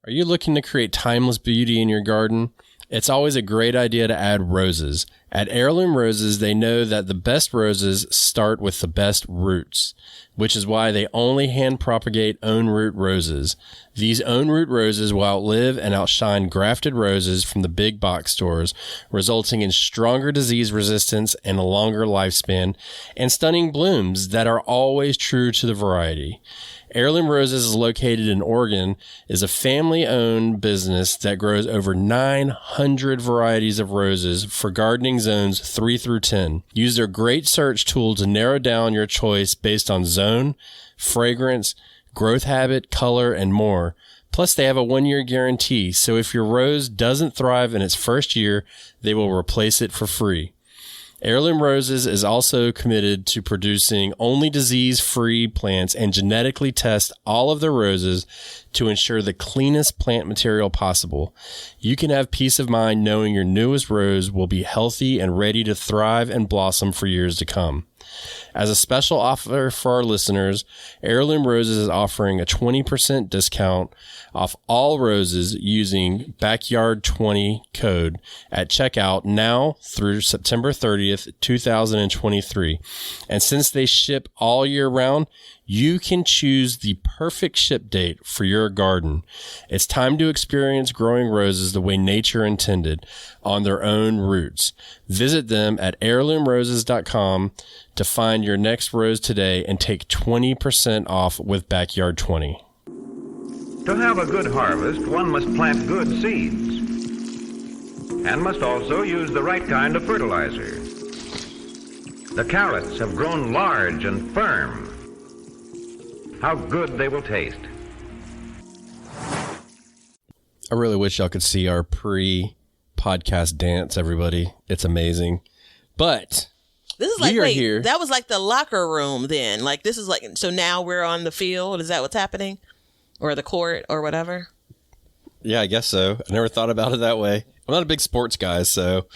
Are you looking to create timeless beauty in your garden? It's always a great idea to add roses. At Heirloom Roses, they know that the best roses start with the best roots, which is why they only hand propagate own root roses. These own root roses will outlive and outshine grafted roses from the big box stores, resulting in stronger disease resistance and a longer lifespan, and stunning blooms that are always true to the variety. Heirloom Roses is located in Oregon, is a family-owned business that grows over 900 varieties of roses for gardening zones 3 through 10. Use their great search tool to narrow down your choice based on zone, fragrance, growth habit, color, and more. Plus, they have a 1-year guarantee, so if your rose doesn't thrive in its first year, they will replace it for free. Heirloom Roses is also committed to producing only disease-free plants and genetically test all of their roses to ensure the cleanest plant material possible. You can have peace of mind knowing your newest rose will be healthy and ready to thrive and blossom for years to come. As a special offer for our listeners, Heirloom Roses is offering a 20% discount off all roses using Backyard20 code at checkout now through September 30th, 2023. And since they ship all year round, you can choose the perfect ship date for your garden. It's time to experience growing roses the way nature intended, on their own roots. Visit them at heirloomroses.com to find your next rose today and take 20% off with Backyard20. To have a good harvest, one must plant good seeds and must also use the right kind of fertilizer. The carrots have grown large and firm. How good they will taste. I really wish y'all could see our pre-podcast dance, everybody. It's amazing. But this is like, we are here. That was like the locker room then. Like, this is like, so now we're on the field. Is that what's happening? Or the court or whatever? Yeah, I guess so. I never thought about it that way. I'm not a big sports guy, so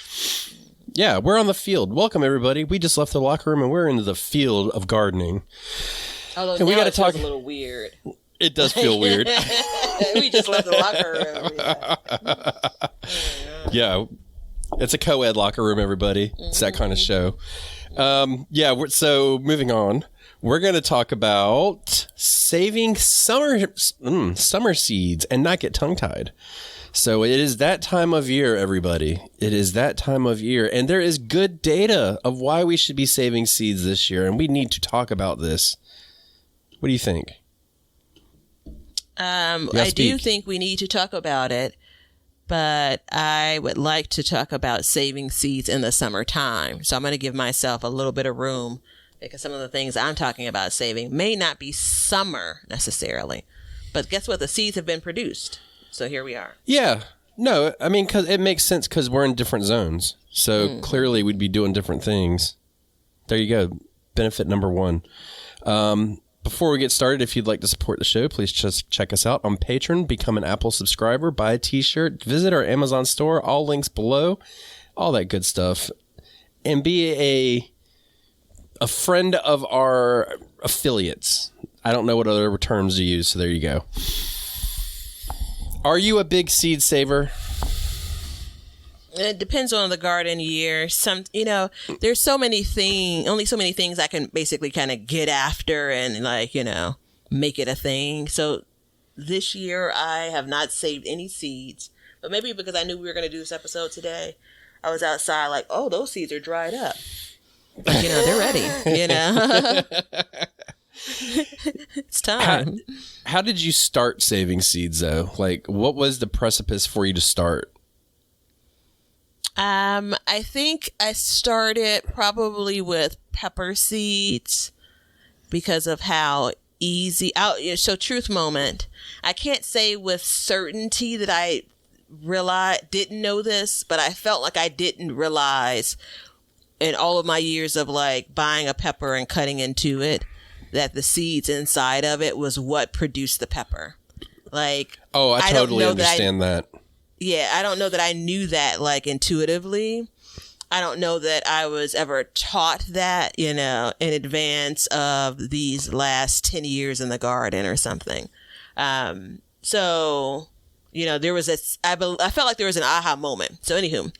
yeah, we're on the field. Welcome, everybody. We just left the locker room and we're into the field of gardening. Although and we got to talk a little weird. It does feel weird. We just left the locker room. Yeah, it's a co-ed locker room, everybody. It's that kind of show. So moving on, we're going to talk about saving summer seeds and not get tongue-tied. So it is that time of year, everybody. It is that time of year. And there is good data of why we should be saving seeds this year. And we need to talk about this. What do you think? I do think we need to talk about it, but I would like to talk about saving seeds in the summertime. So I'm going to give myself a little bit of room because some of the things I'm talking about saving may not be summer necessarily. But guess what? The seeds have been produced. So here we are. Yeah. No, I mean, because it makes sense because we're in different zones. So clearly we'd be doing different things. There you go. Benefit number one. Before we get started, if you'd like to support the show, please just check us out on Patreon, become an Apple subscriber, buy a t-shirt, visit our Amazon store, all links below, all that good stuff, and be a friend of our affiliates. I don't know what other terms to use, so there you go. Are you a big seed saver? It depends on the garden year. There's so many things, only so many things I can basically kind of get after and make it a thing. So this year I have not saved any seeds, but maybe because I knew we were going to do this episode today, I was outside like, oh, those seeds are dried up. But, they're ready, It's time. How did you start saving seeds though? Like, what was the precipice for you to start? I think I started probably with pepper seeds because of how easy. So truth moment. I can't say with certainty that I didn't know this, but I felt like I didn't realize in all of my years of like buying a pepper and cutting into it that the seeds inside of it was what produced the pepper. Like, I totally understand that. Yeah, I don't know that I knew that like intuitively. I don't know that I was ever taught that, in advance of these last 10 years in the garden or something. So there was I felt like there was an aha moment. So anywho,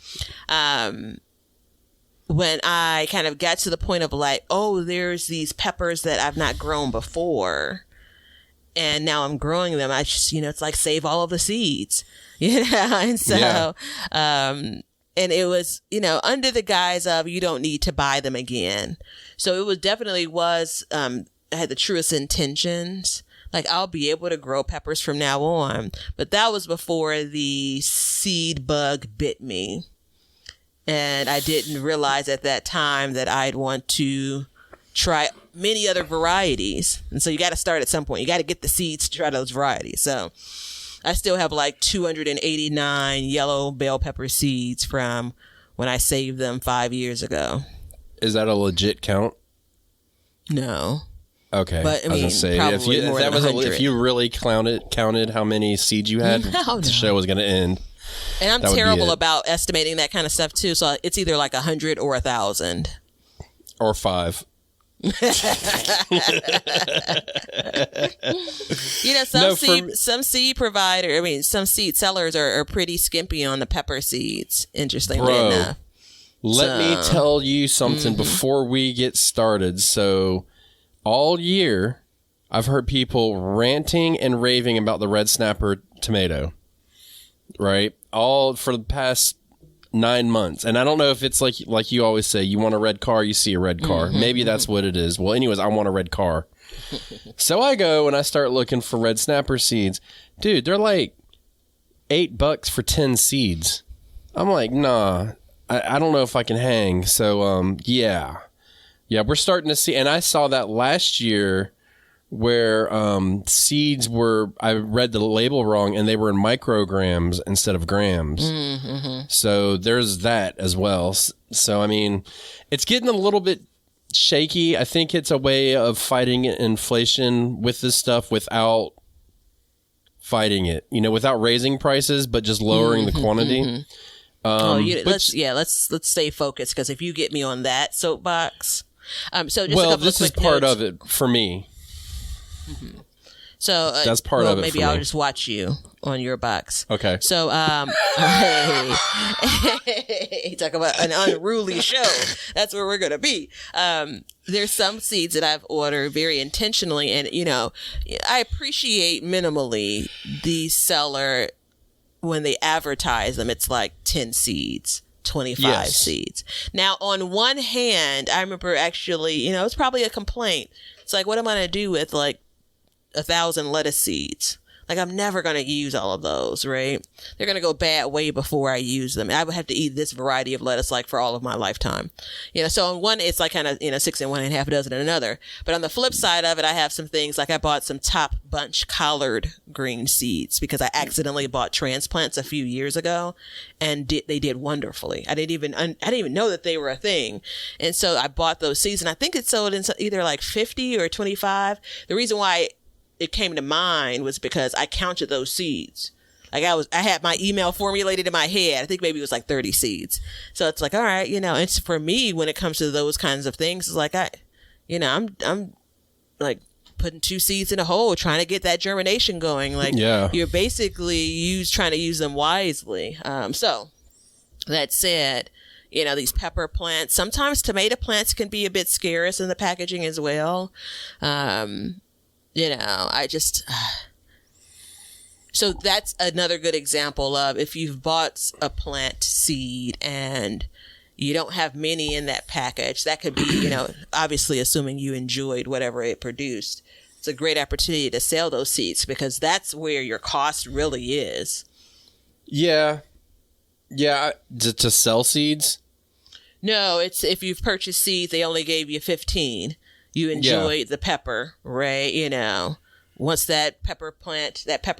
when I kind of got to the point of like, oh, there's these peppers that I've not grown before, and now I'm growing them. I just, it's like save all of the seeds, and so, and it was, under the guise of you don't need to buy them again. So it was definitely I had the truest intentions. Like, I'll be able to grow peppers from now on. But that was before the seed bug bit me. And I didn't realize at that time that I'd want to try many other varieties. And so you got to start at some point. You got to get the seeds to try those varieties. So I still have like 289 yellow bell pepper seeds from when I saved them 5 years ago. Is that a legit count? No. Okay. But I was mean, gonna say, probably more than 100. if you really counted how many seeds you had, the show was going to end. And I'm terrible about estimating that kind of stuff too. So it's either like 100 or 1,000 or 5. Some seed provider, some seed sellers are pretty skimpy on the pepper seeds. Interestingly enough. Let me tell you something before we get started. So all year, I've heard people ranting and raving about the red snapper tomato. Right? All for the past 9 months. And I don't know if it's like you always say, you want a red car, you see a red car. Maybe that's what it is. Well, anyways, I want a red car. So I go and I start looking for red snapper seeds. Dude, they're like $8 for 10 seeds. I'm like, nah, I don't know if I can hang. So, yeah, we're starting to see. And I saw that last year where seeds were, I read the label wrong, and they were in micrograms instead of grams. So there's that as well. So, I mean, it's getting a little bit shaky. I think it's a way of fighting inflation with this stuff without fighting it, without raising prices, but just lowering the quantity. Let's stay focused, because if you get me on that soapbox, so just a couple this of is quick part notes. of it for me. So that's part of it. Maybe I'll just watch you on your box. Okay. So, talk about an unruly show. That's where we're gonna be. There's some seeds that I've ordered very intentionally, and I appreciate minimally the seller when they advertise them. It's like 10 seeds. 25 seeds. Now, on one hand, I remember actually, it's probably a complaint. It's like, what am I going to do with like 1,000 lettuce seeds? Like, I'm never going to use all of those, right? They're going to go bad way before I use them. I would have to eat this variety of lettuce like for all of my lifetime. So on one, it's like kind of, 6 and 1 1/2 dozen in another. But on the flip side of it, I have some things like I bought some top bunch collard green seeds because I accidentally bought transplants a few years ago, and they did wonderfully. I didn't even know that they were a thing. And so I bought those seeds, and I think it sold in either like 50 or 25. The reason why it came to mind was because I counted those seeds. Like I had my email formulated in my head. I think maybe it was like 30 seeds. So it's like, all right, it's for me when it comes to those kinds of things. It's like I'm like putting 2 seeds in a hole, trying to get that germination going. Like you're basically trying to use them wisely. So that said, these pepper plants, sometimes tomato plants can be a bit scarce in the packaging as well. I just, so that's another good example of if you've bought a plant seed and you don't have many in that package, that could be, obviously assuming you enjoyed whatever it produced. It's a great opportunity to sell those seeds because that's where your cost really is. Yeah. Yeah. To sell seeds? No, it's if you've purchased seeds, they only gave you 15. You enjoy the pepper, right? Once that pepper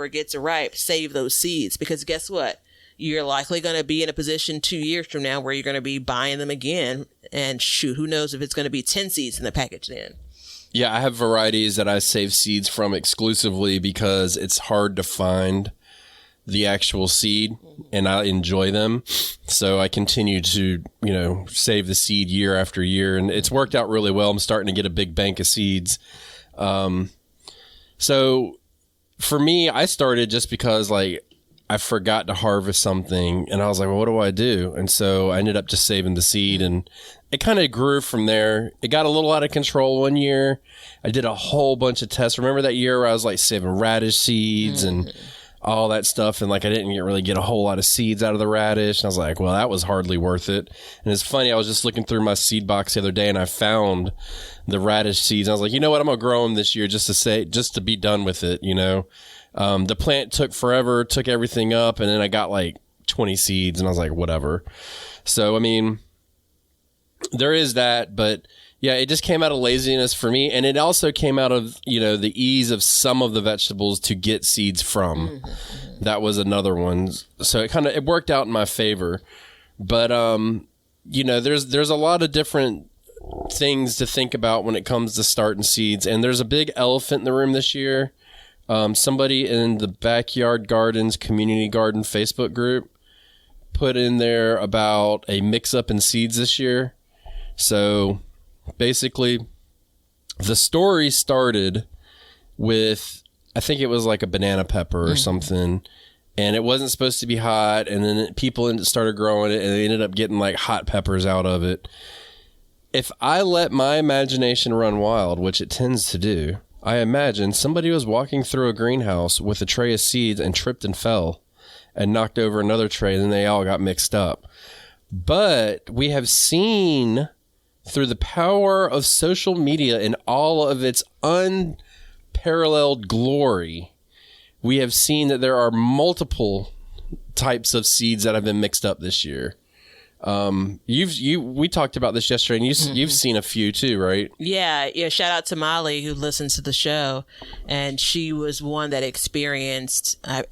gets ripe, save those seeds, because guess what? You're likely going to be in a position 2 years from now where you're going to be buying them again. And shoot, who knows if it's going to be 10 seeds in the package then. Yeah, I have varieties that I save seeds from exclusively because it's hard to find the actual seed and I enjoy them. So I continue to, save the seed year after year, and it's worked out really well. I'm starting to get a big bank of seeds. So for me, I started just because I forgot to harvest something, and I was like, well, what do I do? And so I ended up just saving the seed, and it kind of grew from there. It got a little out of control one year. I did a whole bunch of tests. Remember that year where I was like saving radish seeds and all that stuff, and like I didn't really get a whole lot of seeds out of the radish, and I was like, well, that was hardly worth it. And it's funny, I was just looking through my seed box the other day, and I found the radish seeds. I was like, you know what, I'm gonna grow them this year just to be done with it, you know. The plant took forever, took everything up, and then I got like 20 seeds, and I was like, whatever. So I mean, there is that, but yeah, it just came out of laziness for me, and it also came out of, you know, the ease of some of the vegetables to get seeds from. That was another one. So it worked out in my favor. But you know, there's a lot of different things to think about when it comes to starting seeds, and there's a big elephant in the room this year. Somebody in the Backyard Gardens Community Garden Facebook group put in there about a mix-up in seeds this year. So basically, the story started with, I think it was like a banana pepper or something, and it wasn't supposed to be hot, and then people started growing it, and they ended up getting like hot peppers out of it. If I let my imagination run wild, which it tends to do, I imagine somebody was walking through a greenhouse with a tray of seeds and tripped and fell and knocked over another tray, and then they all got mixed up. But we have seen, through the power of social media and all of its unparalleled glory, we have seen that there are multiple types of seeds that have been mixed up this year. We talked about this yesterday, and you've seen a few too, right? Yeah. Shout out to Molly, who listens to the show, and she was one that experienced. I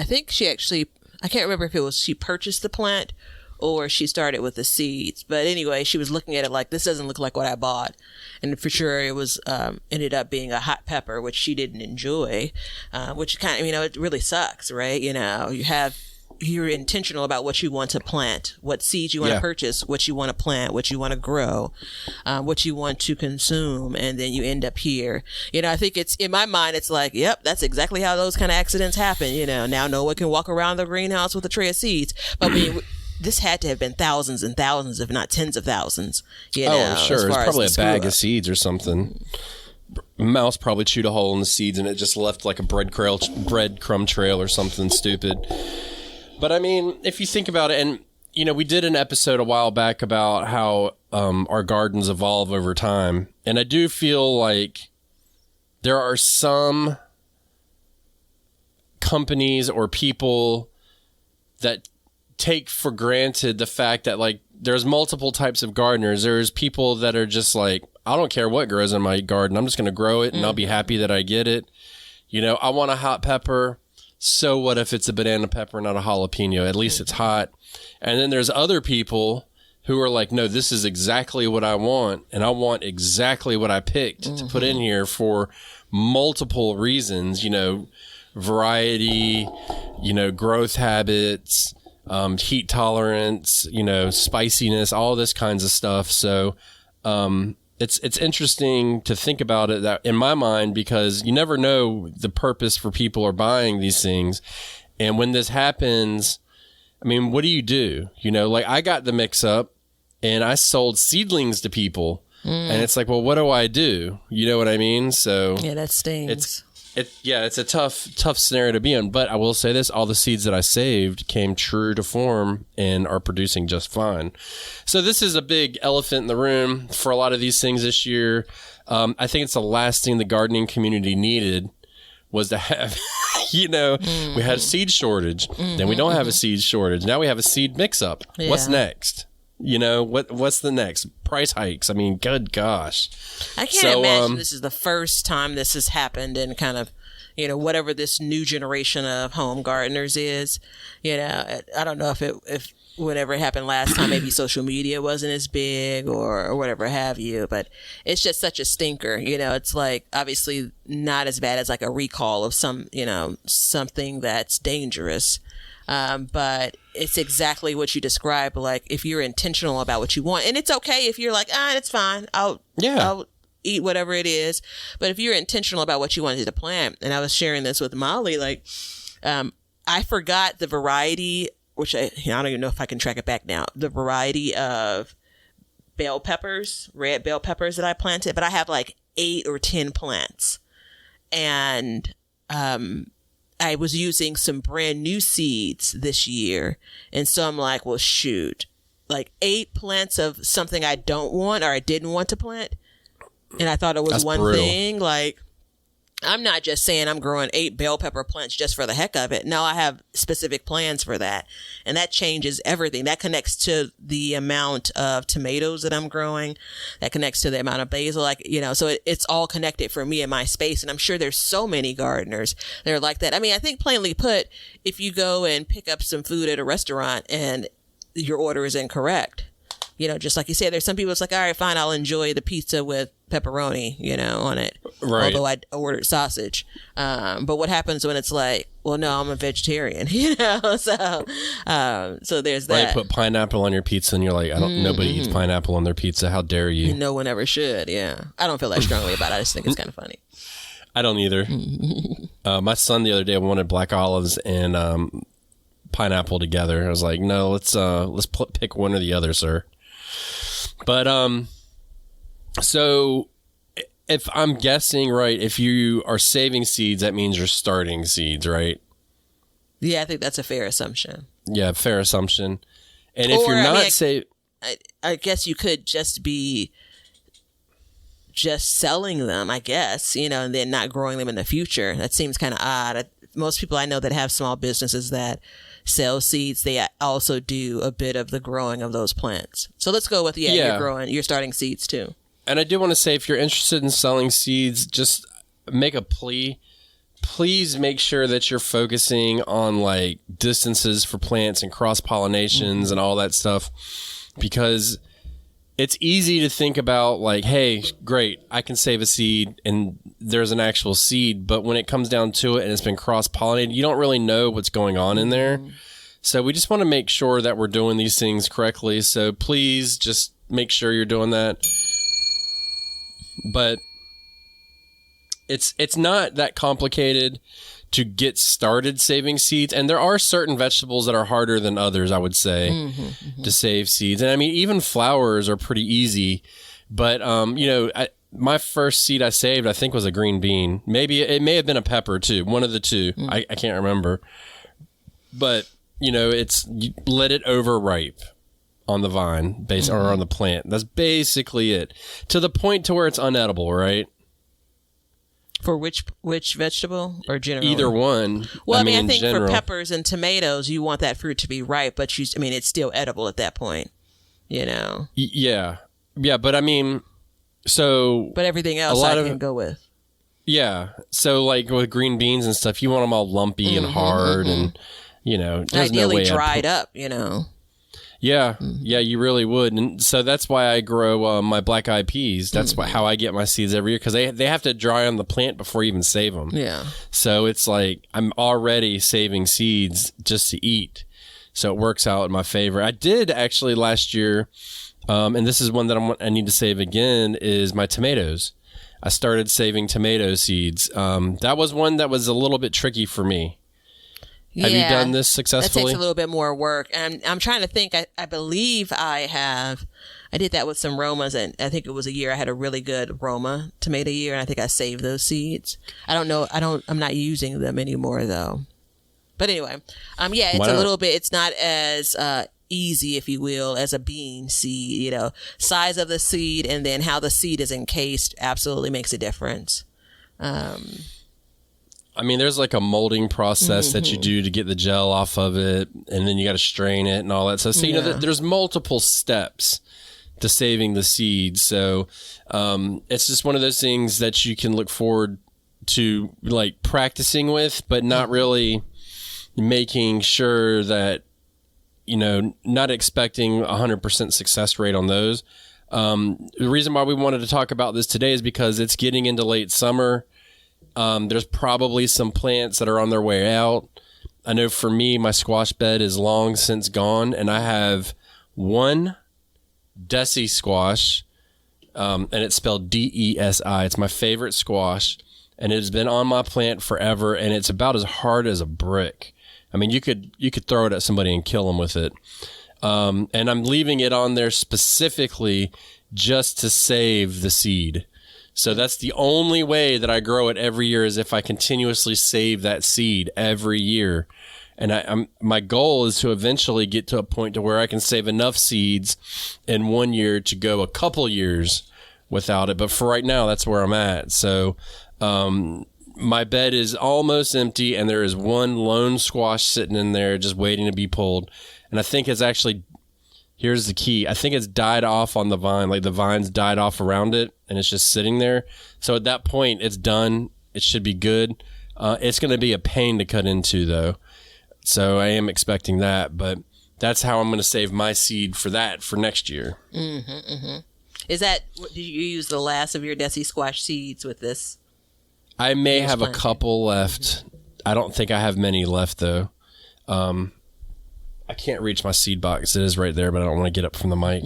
think she actually, I can't remember if it was she purchased the plant or she started with the seeds. But anyway, she was looking at it like, this doesn't look like what I bought. And for sure, it was ended up being a hot pepper, which she didn't enjoy, which kind of, you know, it really sucks, right? You know, you're intentional about what you want to plant, what seeds you want to purchase, what you want to plant, what you want to grow, what you want to consume, and then you end up here. You know, I think it's, in my mind, it's like, yep, that's exactly how those kind of accidents happen. You know, now no one can walk around the greenhouse with a tray of seeds. But I mean, this had to have been thousands and thousands, if not tens of thousands. You know, sure. It's probably a bag of seeds or something. Mouse probably chewed a hole in the seeds, and it just left like a breadcrumb trail or something stupid. But I mean, if you think about it, and you know, we did an episode a while back about how our gardens evolve over time, and I do feel like there are some companies or people that take for granted the fact that like there's multiple types of gardeners. There's people that are just like, I don't care what grows in my garden, I'm just going to grow it, and I'll be happy that I get it. You know, I want a hot pepper. So what if it's a banana pepper, not a jalapeno? At least it's hot. And then there's other people who are like, no, this is exactly what I want, and I want exactly what I picked to put in here for multiple reasons, you know, variety, you know, growth habits, heat tolerance, you know, spiciness, all this kinds of stuff. So it's interesting to think about it that in my mind, because you never know the purpose for people are buying these things. And when this happens, I mean, what do? You know, like I got the mix up and I sold seedlings to people, and it's like, well, what do I do? You know what I mean? So yeah, that stings. It's a tough scenario to be in, but I will say this, all the seeds that I saved came true to form and are producing just fine. So this is a big elephant in the room for a lot of these things this year. I think it's the last thing the gardening community needed was to have, you know, we had a seed shortage, then we don't have a seed shortage. Now we have a seed mix up. Yeah. What's next? You know, what's the next? Price hikes. I mean, good gosh. I can't imagine this is the first time this has happened in kind of, you know, whatever this new generation of home gardeners is. You know, I don't know if whatever happened last time, maybe social media wasn't as big or whatever have you, but it's just such a stinker. You know, it's like obviously not as bad as like a recall of some, you know, something that's dangerous. But it's exactly what you described. Like if you're intentional about what you want, and it's okay if you're like, it's fine. I'll eat whatever it is. But if you're intentional about what you wanted to plant, and I was sharing this with Molly, like, I forgot the variety, which I don't even know if I can track it back now. The variety of bell peppers, red bell peppers that I planted, but I have like 8 or 10 plants. And I was using some brand new seeds this year. And so I'm like, well, shoot, like 8 plants of something I don't want or I didn't want to plant. And I thought it was That's one brutal. thing. Like, I'm not just saying I'm growing 8 bell pepper plants just for the heck of it. No, I have specific plans for that. And that changes everything. That connects to the amount of tomatoes that I'm growing. That connects to the amount of basil. Like, you know, so it's all connected for me in my space. And I'm sure there's so many gardeners that are like that. I mean, I think plainly put, if you go and pick up some food at a restaurant and your order is incorrect, you know, just like you said, there's some people it's like, all right, fine, I'll enjoy the pizza with pepperoni, you know, on it. Right. Although I ordered sausage. But what happens when it's like, well, no, I'm a vegetarian, you know? So there's Right, that. put pineapple on your pizza, and you're like, nobody eats pineapple on their pizza. How dare you? No one ever should. Yeah. I don't feel that strongly about it. I just think it's kind of funny. I don't either. My son the other day wanted black olives and pineapple together. I was like, no, let's pick one or the other, sir. But so if I'm guessing right, if you are saving seeds, that means you're starting seeds, right? Yeah, I think that's a fair assumption. Yeah, fair assumption. And if Or, you're I not mean, I guess you could just be just selling them, I guess, you know, and then not growing them in the future. That seems kind of odd. Most people I know that have small businesses that sell seeds, they also do a bit of the growing of those plants. So let's go with, you're starting seeds too. And I do want to say, if you're interested in selling seeds, just make a plea. Please make sure that you're focusing on like distances for plants and cross pollinations and all that stuff, because it's easy to think about like, hey, great, I can save a seed and there's an actual seed. But when it comes down to it and it's been cross pollinated, you don't really know what's going on in there. So we just want to make sure that we're doing these things correctly. So please just make sure you're doing that. But it's not that complicated to get started saving seeds. And there are certain vegetables that are harder than others, I would say, to save seeds. And I mean, even flowers are pretty easy. But, you know, my first seed I saved, I think, was a green bean. Maybe it may have been a pepper, too. One of the two. I can't remember. But, you know, you let it overripe on the vine or on the plant. That's basically it. To the point to where it's unedible, right? For which vegetable or generally? Either one. Well, I mean, I think general. for peppers and tomatoes, you want that fruit to be ripe, but it's still edible at that point, you know? Yeah. Yeah, but I mean, so... But everything else I can go with. Yeah. So, like, with green beans and stuff, you want them all lumpy and hard and, you know... there's Ideally no way dried up, you know? Yeah. Yeah, you really would. And so that's why I grow my black eyed peas. That's how I get my seeds every year, because they have to dry on the plant before you even save them. Yeah. So it's like I'm already saving seeds just to eat. So it works out in my favor. I did actually last year, and this is one that I need to save again, is my tomatoes. I started saving tomato seeds. That was one that was a little bit tricky for me. Have you done this successfully? That takes a little bit more work. And I'm trying to think. I believe I did that with some Romas, and I think it was a year I had a really good Roma tomato year, and I think I saved those seeds. I don't know. I'm not using them anymore though. But anyway, it's a little bit. It's not as easy, if you will, as a bean seed. You know, size of the seed and then how the seed is encased absolutely makes a difference. I mean, there's like a molding process that you do to get the gel off of it, and then you got to strain it and all that stuff. So, you know, there's multiple steps to saving the seeds. So it's just one of those things that you can look forward to, like, practicing with, but not really making sure that, you know, not expecting 100% success rate on those. The reason why we wanted to talk about this today is because it's getting into late summer. There's probably some plants that are on their way out. I know for me, my squash bed is long since gone, and I have one Desi squash, and it's spelled Desi. It's my favorite squash, and it has been on my plant forever, and it's about as hard as a brick. I mean, you could throw it at somebody and kill them with it. And I'm leaving it on there specifically just to save the seed. So that's the only way that I grow it every year, is if I continuously save that seed every year. And my goal is to eventually get to a point to where I can save enough seeds in 1 year to go a couple years without it. But for right now, that's where I'm at. So my bed is almost empty, and there is one lone squash sitting in there just waiting to be pulled. And I think it's actually, here's the key, I think it's died off on the vine. Like the vine's died off around it, and it's just sitting there. So at that point, it's done. It should be good. It's going to be a pain to cut into, though. So I am expecting that, but that's how I'm going to save my seed for that for next year. Mm-hmm, mm-hmm. Is that, did you use the last of your Desi squash seeds with this? I may have a couple left. I don't think I have many left, though. I can't reach my seed box. It is right there, but I don't want to get up from the mic.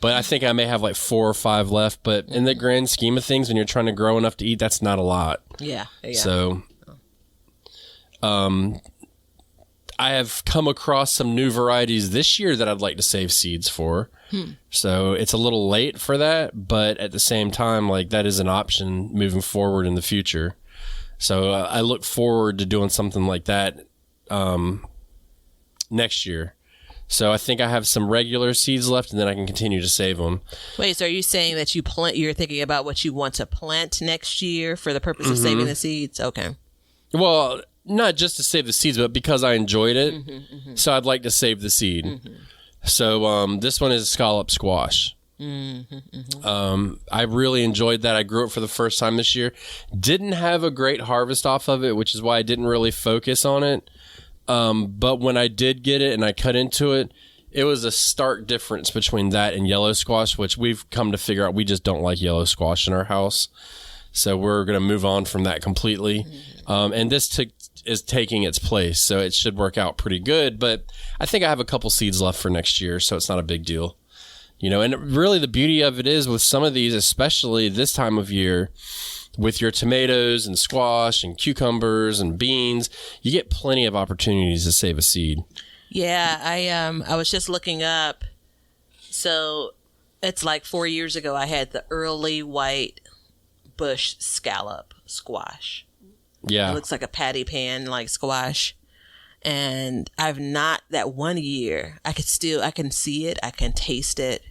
But I think I may have like 4 or 5 left. But in the grand scheme of things, when you're trying to grow enough to eat, that's not a lot. Yeah. So, I have come across some new varieties this year that I'd like to save seeds for. So it's a little late for that, but at the same time, like, that is an option moving forward in the future. So I look forward to doing something like that next year. So I think I have some regular seeds left, and then I can continue to save them. Wait, so are you saying that you're thinking about what you want to plant next year for the purpose of saving the seeds? Okay. Well, not just to save the seeds, but because I enjoyed it. So I'd like to save the seed. So this one is scallop squash. I really enjoyed that. I grew it for the first time this year. Didn't have a great harvest off of it, which is why I didn't really focus on it. But when I did get it and I cut into it, it was a stark difference between that and yellow squash, which we've come to figure out we just don't like yellow squash in our house. So we're going to move on from that completely. And this is taking its place, so it should work out pretty good. But I think I have a couple seeds left for next year, so it's not a big deal. You know, and really the beauty of it is with some of these, especially this time of year, with your tomatoes and squash and cucumbers and beans, you get plenty of opportunities to save a seed. Yeah, I was just looking up. So it's like 4 years ago, I had the early white bush scallop squash. Yeah. It looks like a patty pan like squash. And I've not, that 1 year, I can see it, I can taste it.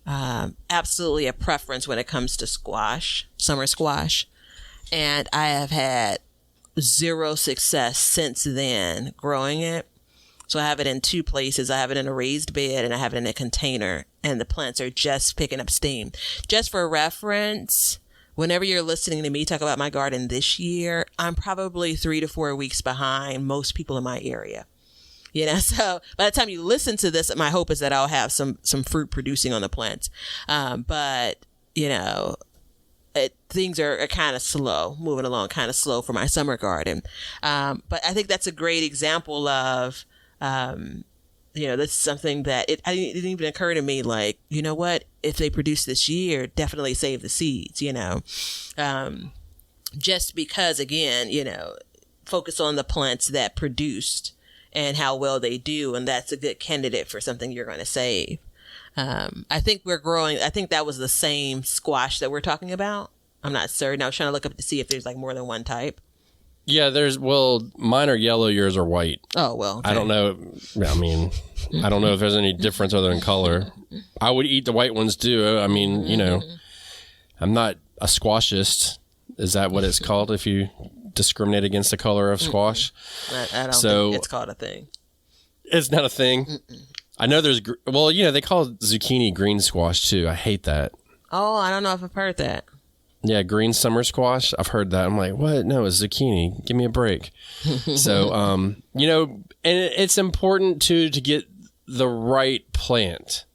Absolutely a preference when it comes to squash, summer squash. And I have had zero success since then growing it. So I have it in 2 places. I have it in a raised bed and I have it in a container, and the plants are just picking up steam. Just for reference, whenever you're listening to me talk about my garden this year, I'm probably 3 to 4 weeks behind most people in my area. You know, so by the time you listen to this, my hope is that I'll have some fruit producing on the plants. But, you know, things are kind of slow, moving along kind of slow for my summer garden. But I think that's a great example of, you know, this is something that it didn't even occur to me, like, you know what, if they produce this year, definitely save the seeds, you know, just because, again, you know, focus on the plants that produced and how well they do. And that's a good candidate for something you're going to save. I think I think that was the same squash that we're talking about. I'm not certain. I was trying to look up to see if there's like more than one type. Yeah, mine are yellow, yours are white. Oh, well. Okay. I don't know. I mean, I don't know if there's any difference other than color. I would eat the white ones too. I mean, you know, I'm not a squashist. Is that what it's called if you discriminate against the color of squash? I don't think it's called a thing. It's not a thing? I know there's, well, you know, they call zucchini green squash too. I hate that. Oh, I don't know if I've heard that. Yeah, green summer squash. I've heard that. I'm like, what? No, it's zucchini. Give me a break. So, you know, and it's important to get the right plant.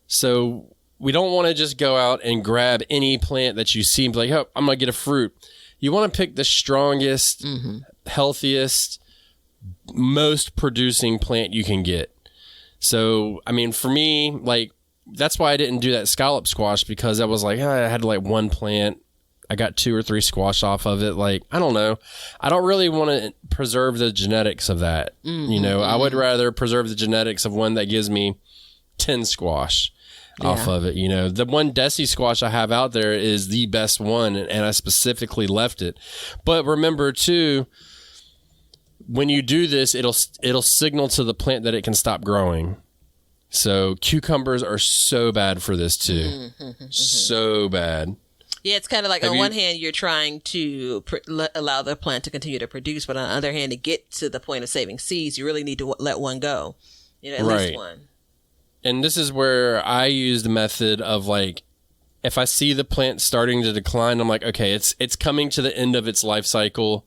So we don't want to just go out and grab any plant that you see and be like, oh, I'm going to get a fruit. You want to pick the strongest, healthiest, most producing plant you can get. So, I mean, for me, like, that's why I didn't do that scallop squash, because I was like, I had like one plant. I got 2 or 3 squash off of it. Like, I don't know. I don't really want to preserve the genetics of that. I would rather preserve the genetics of one that gives me 10 squash off of it. The one Desi squash I have out there is the best one, and I specifically left it. But remember too, when you do this, it'll signal to the plant that it can stop growing. So cucumbers are so bad for this too. So bad. Yeah, it's kind of like one hand you're trying to allow the plant to continue to produce, but on the other hand, to get to the point of saving seeds, you really need to let one go. At least one. And this is where I use the method of, like, if I see the plant starting to decline, I'm like, okay, it's coming to the end of its life cycle.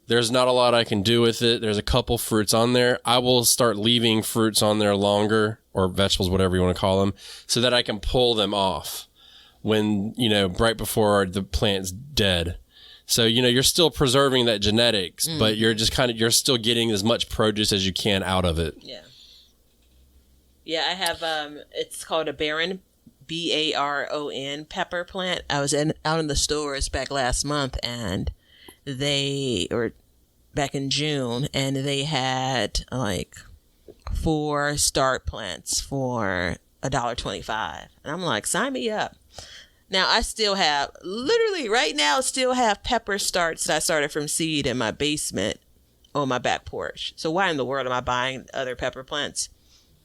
There's not a lot I can do with it. There's a couple fruits on there. I will start leaving fruits on there longer, or vegetables, whatever you want to call them, so that I can pull them off when, right before the plant's dead. So, you're still preserving that genetics, but you're just you're still getting as much produce as you can out of it. Yeah. Yeah, I have, it's called a Baron, Baron pepper plant. I was out in the stores back last month, and back in June, and they had like 4 start plants for $1.25. And I'm like, sign me up. Now I still have, literally right now, pepper starts that I started from seed in my basement on my back porch. So why in the world am I buying other pepper plants?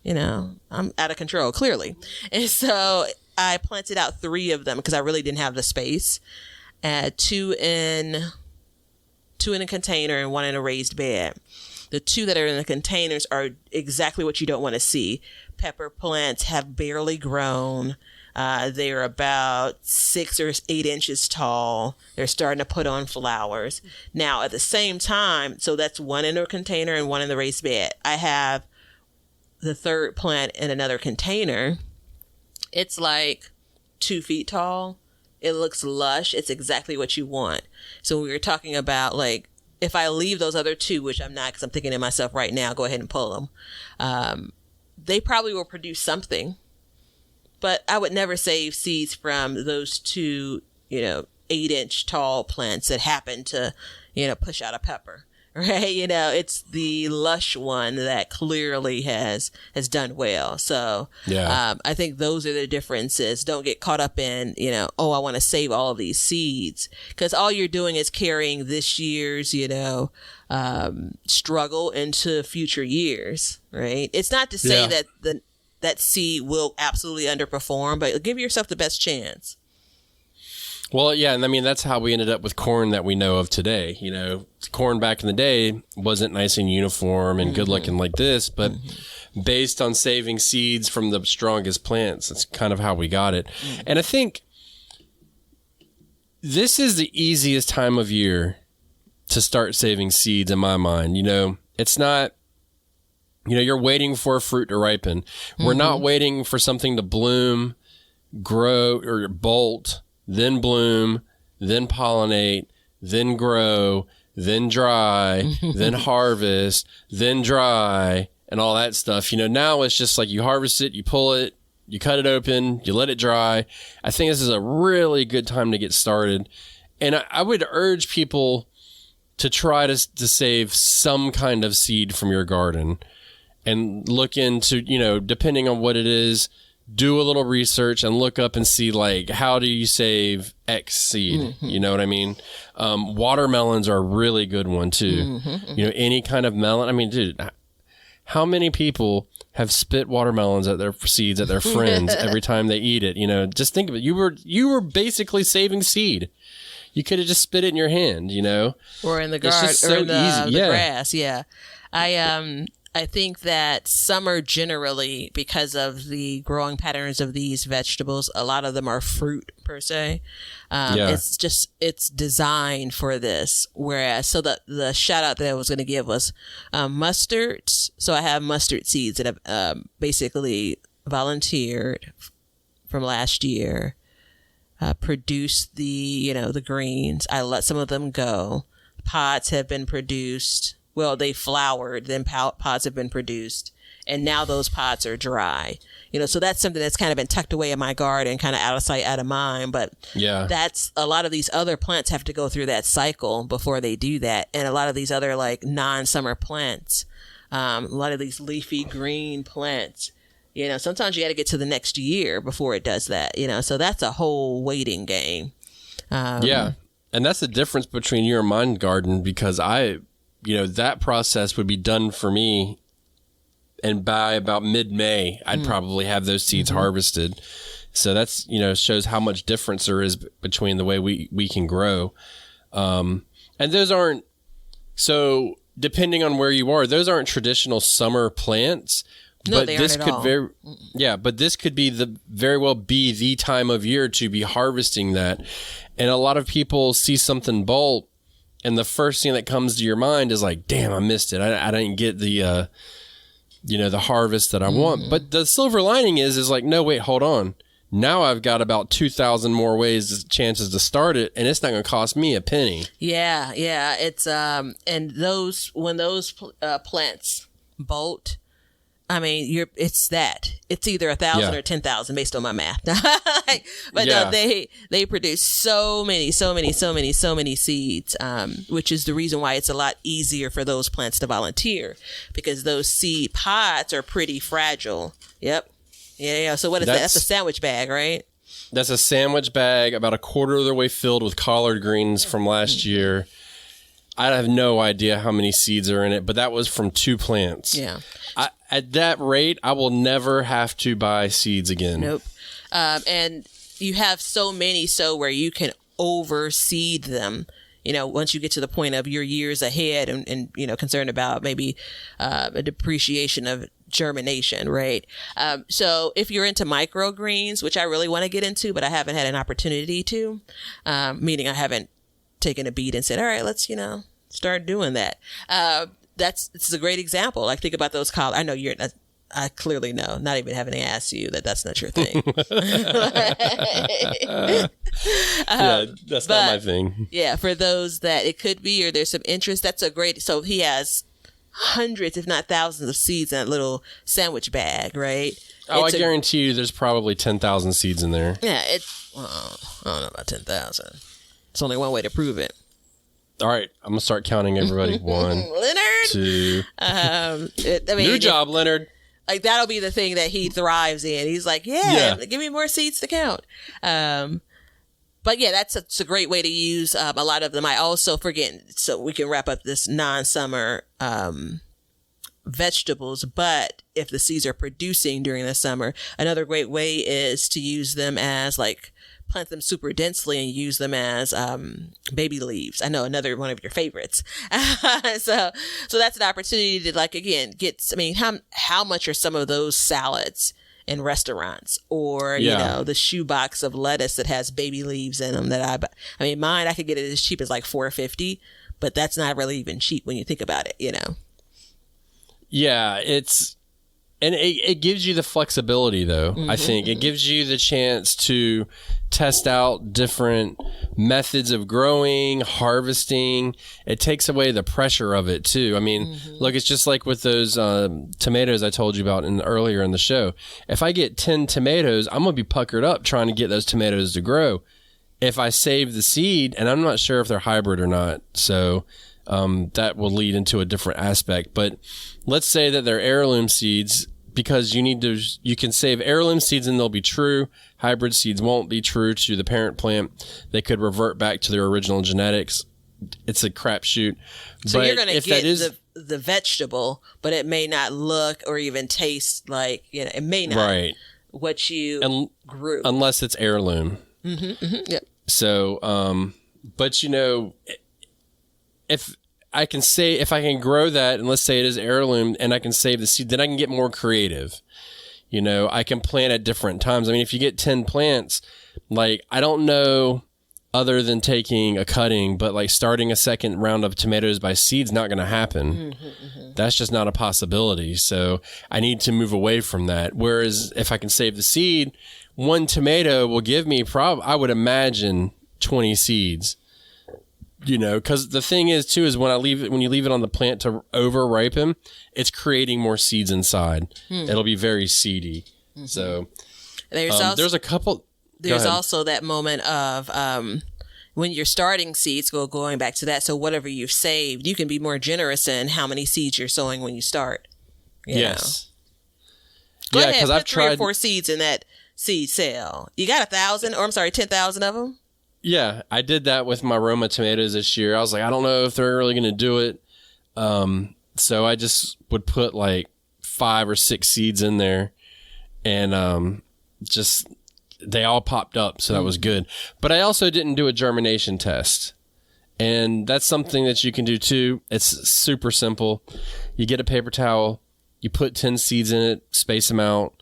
I'm out of control, clearly. And so I planted out 3 of them because I really didn't have the space. 2 in a container and 1 in a raised bed. The 2 that are in the containers are exactly what you don't want to see. Pepper plants have barely grown. They're about 6 or 8 inches tall. They're starting to put on flowers. Now, at the same time, so that's 1 in a container and 1 in the raised bed. I have the 3rd plant in another container. It's like 2 feet tall. It looks lush. It's exactly what you want. So we were talking about, like, if I leave those other 2, which I'm not, because I'm thinking to myself right now, go ahead and pull them. They probably will produce something, but I would never save seeds from those 2, 8-inch tall plants that happen to, push out a pepper. Right, it's the lush one that clearly has done well. So, I think those are the differences. Don't get caught up in, I want to save all of these seeds, because all you're doing is carrying this year's, struggle into future years. Right. It's not to say that that seed will absolutely underperform, but give yourself the best chance. Well, yeah, and I mean, that's how we ended up with corn that we know of today. Corn back in the day wasn't nice and uniform and good looking like this, but based on saving seeds from the strongest plants, that's kind of how we got it. And I think this is the easiest time of year to start saving seeds in my mind. It's not, you're waiting for a fruit to ripen. We're not waiting for something to bloom, grow, or bolt, then bloom, then pollinate, then grow, then dry, then harvest, then dry, and all that stuff. Now it's just like you harvest it, you pull it, you cut it open, you let it dry. I think this is a really good time to get started. And I would urge people to try to save some kind of seed from your garden and look into, depending on what it is, do a little research and look up and see, like, how do you save X seed? You know what I mean? Watermelons are a really good one too. Any kind of melon. I mean, dude, how many people have spit watermelons at their seeds at their friends every time they eat it? Just think of it. You were basically saving seed. You could have just spit it in your hand, or in the garden, or in the grass. Yeah. I think that summer generally, because of the growing patterns of these vegetables, a lot of them are fruit per se. It's designed for this. Whereas, so the shout out that I was going to give was mustards. So I have mustard seeds that have basically volunteered from last year, produced the greens. I let some of them go. Pods have been produced well, they flowered, then pods have been produced, and now those pods are dry. So that's something that's kind of been tucked away in my garden, kind of out of sight, out of mind. But that's a lot of these other plants have to go through that cycle before they do that. And a lot of these other like non-summer plants, a lot of these leafy green plants, sometimes you got to get to the next year before it does that, so that's a whole waiting game. And that's the difference between your and mine garden, because that process would be done for me. And by about mid-May, I'd probably have those seeds harvested. So that's, shows how much difference there is between the way we can grow. And those aren't, so depending on where you are, those aren't traditional summer plants. No, but they this aren't at all. But this could be very well be the time of year to be harvesting that. And a lot of people see something bolt, and the first thing that comes to your mind is like, damn, I missed it. I didn't get the harvest that I want. But the silver lining is like, no, wait, hold on. Now I've got about 2,000 more chances to start it, and it's not going to cost me a penny. Yeah. It's, and when those plants bolt, I mean, it's either 1,000 or 10,000 based on my math. No, they produce so many seeds, which is the reason why it's a lot easier for those plants to volunteer, because those seed pods are pretty fragile. Yep. Yeah. So what is that? That's a sandwich bag, right? That's a sandwich bag, about a quarter of the way filled with collard greens from last year. I have no idea how many seeds are in it, but that was from 2 plants. Yeah. At that rate, I will never have to buy seeds again. Nope. And you have so many where you can overseed them. Once you get to the point of your years ahead and concerned about maybe a depreciation of germination, right? So if you're into microgreens, which I really want to get into, but I haven't had an opportunity to, meaning I haven't taken a beat and said, all right, let's, start doing that. It's a great example. Like, think about those I know I clearly know, not even having to ask you, that's not your thing. That's not my thing. Yeah, for those that it could be, or there's some interest, so he has hundreds, if not thousands of seeds in that little sandwich bag, right? Oh, I guarantee you there's probably 10,000 seeds in there. Yeah, I don't know about 10,000. It's only one way to prove it. All right, I'm going to start counting everybody. 1, Leonard! 2. New job, Leonard. Like, that'll be the thing that he thrives in. He's like, yeah, give me more seeds to count. But yeah, it's a great way to use a lot of them. I also forget, so we can wrap up this non-summer vegetables, but if the seeds are producing during the summer, another great way is to use them as plant them super densely and use them as baby leaves. I know, another one of your favorites. So that's an opportunity to again how much are some of those salads in restaurants, or the shoebox of lettuce that has baby leaves in them that mine, I could get it as cheap as $4.50, but that's not really even cheap when you think about it, Yeah, it gives you the flexibility, though. I think it gives you the chance to test out different methods of growing, harvesting. It takes away the pressure of it, too. I mean, look, it's just like with those tomatoes I told you about earlier in the show. If I get 10 tomatoes, I'm going to be puckered up trying to get those tomatoes to grow. If I save the seed, and I'm not sure if they're hybrid or not, so that will lead into a different aspect. But let's say that they're heirloom seeds, because you can save heirloom seeds and they'll be true. Hybrid seeds won't be true to the parent plant. They could revert back to their original genetics. It's a crapshoot. So you're going to get the vegetable, but it may not look or even taste like, it may not what you grew. Unless it's heirloom. Yep. So, but if I can grow that, and let's say it is heirloom, and I can save the seed, then I can get more creative. I can plant at different times. I mean, if you get 10 plants, I don't know, other than taking a cutting, but starting a second round of tomatoes by seed's not going to happen. That's just not a possibility. So I need to move away from that. Whereas if I can save the seed, one tomato will give me I would imagine 20 seeds. because the thing is too is when you leave it on the plant to over ripen, it's creating more seeds inside. It'll be very seedy. So there's a couple. There's also that moment of when you're starting seeds. Going back to that. So whatever you've saved, you can be more generous in how many seeds you're sowing when you start. Yes. Go ahead, because I've tried 3 or 4 seeds in that seed sale. You got 10,000 of them. Yeah, I did that with my Roma tomatoes this year. I was like, I don't know if they're really going to do it. So I just would put like 5 or 6 seeds in there, and they all popped up. So that was good. But I also didn't do a germination test. And that's something that you can do too. It's super simple. You get a paper towel, you put 10 seeds in it, space them out,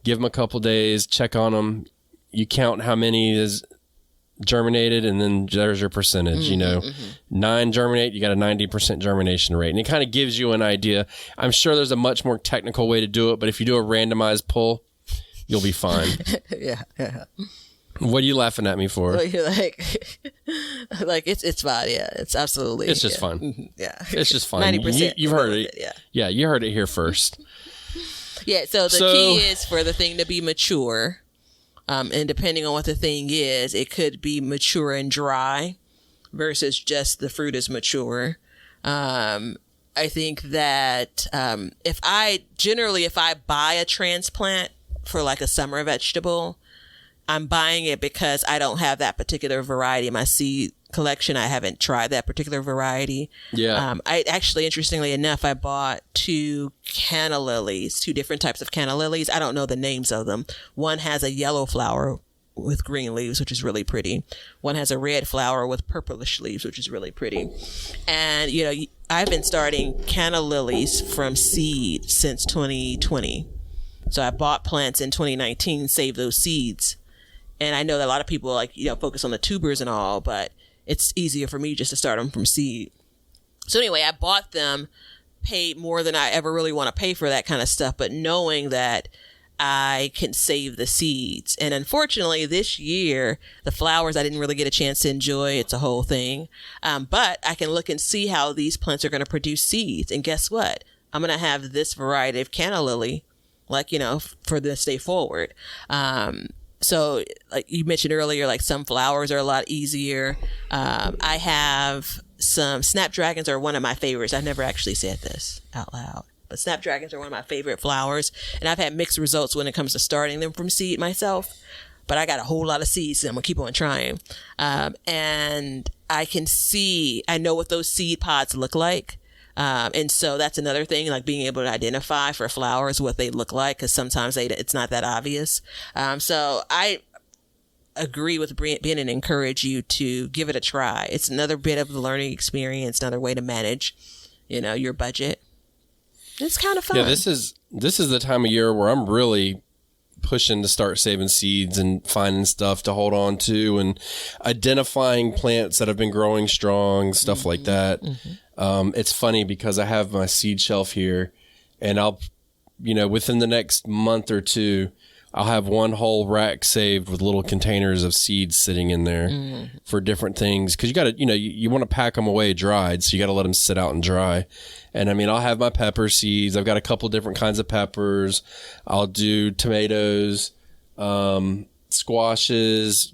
give them a couple days, check on them. You count how many is germinated, and then there's your percentage. 9 germinate, you got a 90% germination rate, and it kind of gives you an idea. I'm sure there's a much more technical way to do it, but if you do a randomized pull, you'll be fine. Yeah. What are you laughing at me for? Well, you're like it's fine. Yeah, it's absolutely. It's just fun. Yeah, it's just fun. 90%. You've heard it. Yeah, you heard it here first. Yeah. So the key is for the thing to be mature. And depending on what the thing is, it could be mature and dry versus just the fruit is mature. I think that if I buy a transplant for like a summer vegetable, I'm buying it because I don't have that particular variety in my seed collection. I haven't tried that particular variety. Yeah. I actually, interestingly enough, I bought 2 canna lilies, 2 different types of canna lilies. I don't know the names of them. One has a yellow flower with green leaves, which is really pretty. One has a red flower with purplish leaves, which is really pretty. And, I've been starting canna lilies from seed since 2020. So I bought plants in 2019, saved those seeds. And I know that a lot of people focus on the tubers and all, but it's easier for me just to start them from seed. So anyway, I bought them, paid more than I ever really want to pay for that kind of stuff, but knowing that I can save the seeds. And unfortunately, this year, the flowers I didn't really get a chance to enjoy. It's a whole thing. But I can look and see how these plants are going to produce seeds. And guess what? I'm going to have this variety of canna lily, for this day forward. So like you mentioned earlier, like some flowers are a lot easier. I have some snapdragons are one of my favorites. I've never actually said this out loud, but snapdragons are one of my favorite flowers. And I've had mixed results when it comes to starting them from seed myself, but I got a whole lot of seeds, so I'm gonna keep on trying. And I know what those seed pods look like. And so that's another thing, like being able to identify for flowers what they look like, because sometimes it's not that obvious. So I agree with Ben and encourage you to give it a try. It's another bit of the learning experience, another way to manage, your budget. It's kind of fun. Yeah, this is the time of year where I'm really pushing to start saving seeds and finding stuff to hold on to and identifying plants that have been growing strong, stuff like that. It's funny because I have my seed shelf here, and I'll, within the next month or 2, I'll have one whole rack saved with little containers of seeds sitting in there for different things. Cause you gotta, you want to pack them away dried. So you got to let them sit out and dry. And I'll have my pepper seeds. I've got a couple different kinds of peppers. I'll do tomatoes, squashes.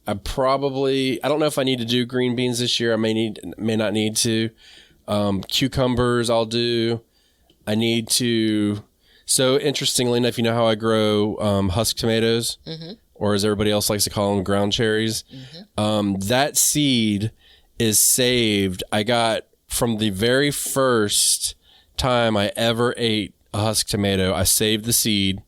I don't know if I need to do green beans this year. I may not need to. Cucumbers I'll do. I need to. So interestingly enough, you know how I grow husk tomatoes, or as everybody else likes to call them, ground cherries. That seed is saved. I got from the very first time I ever ate a husk tomato. I saved the seed.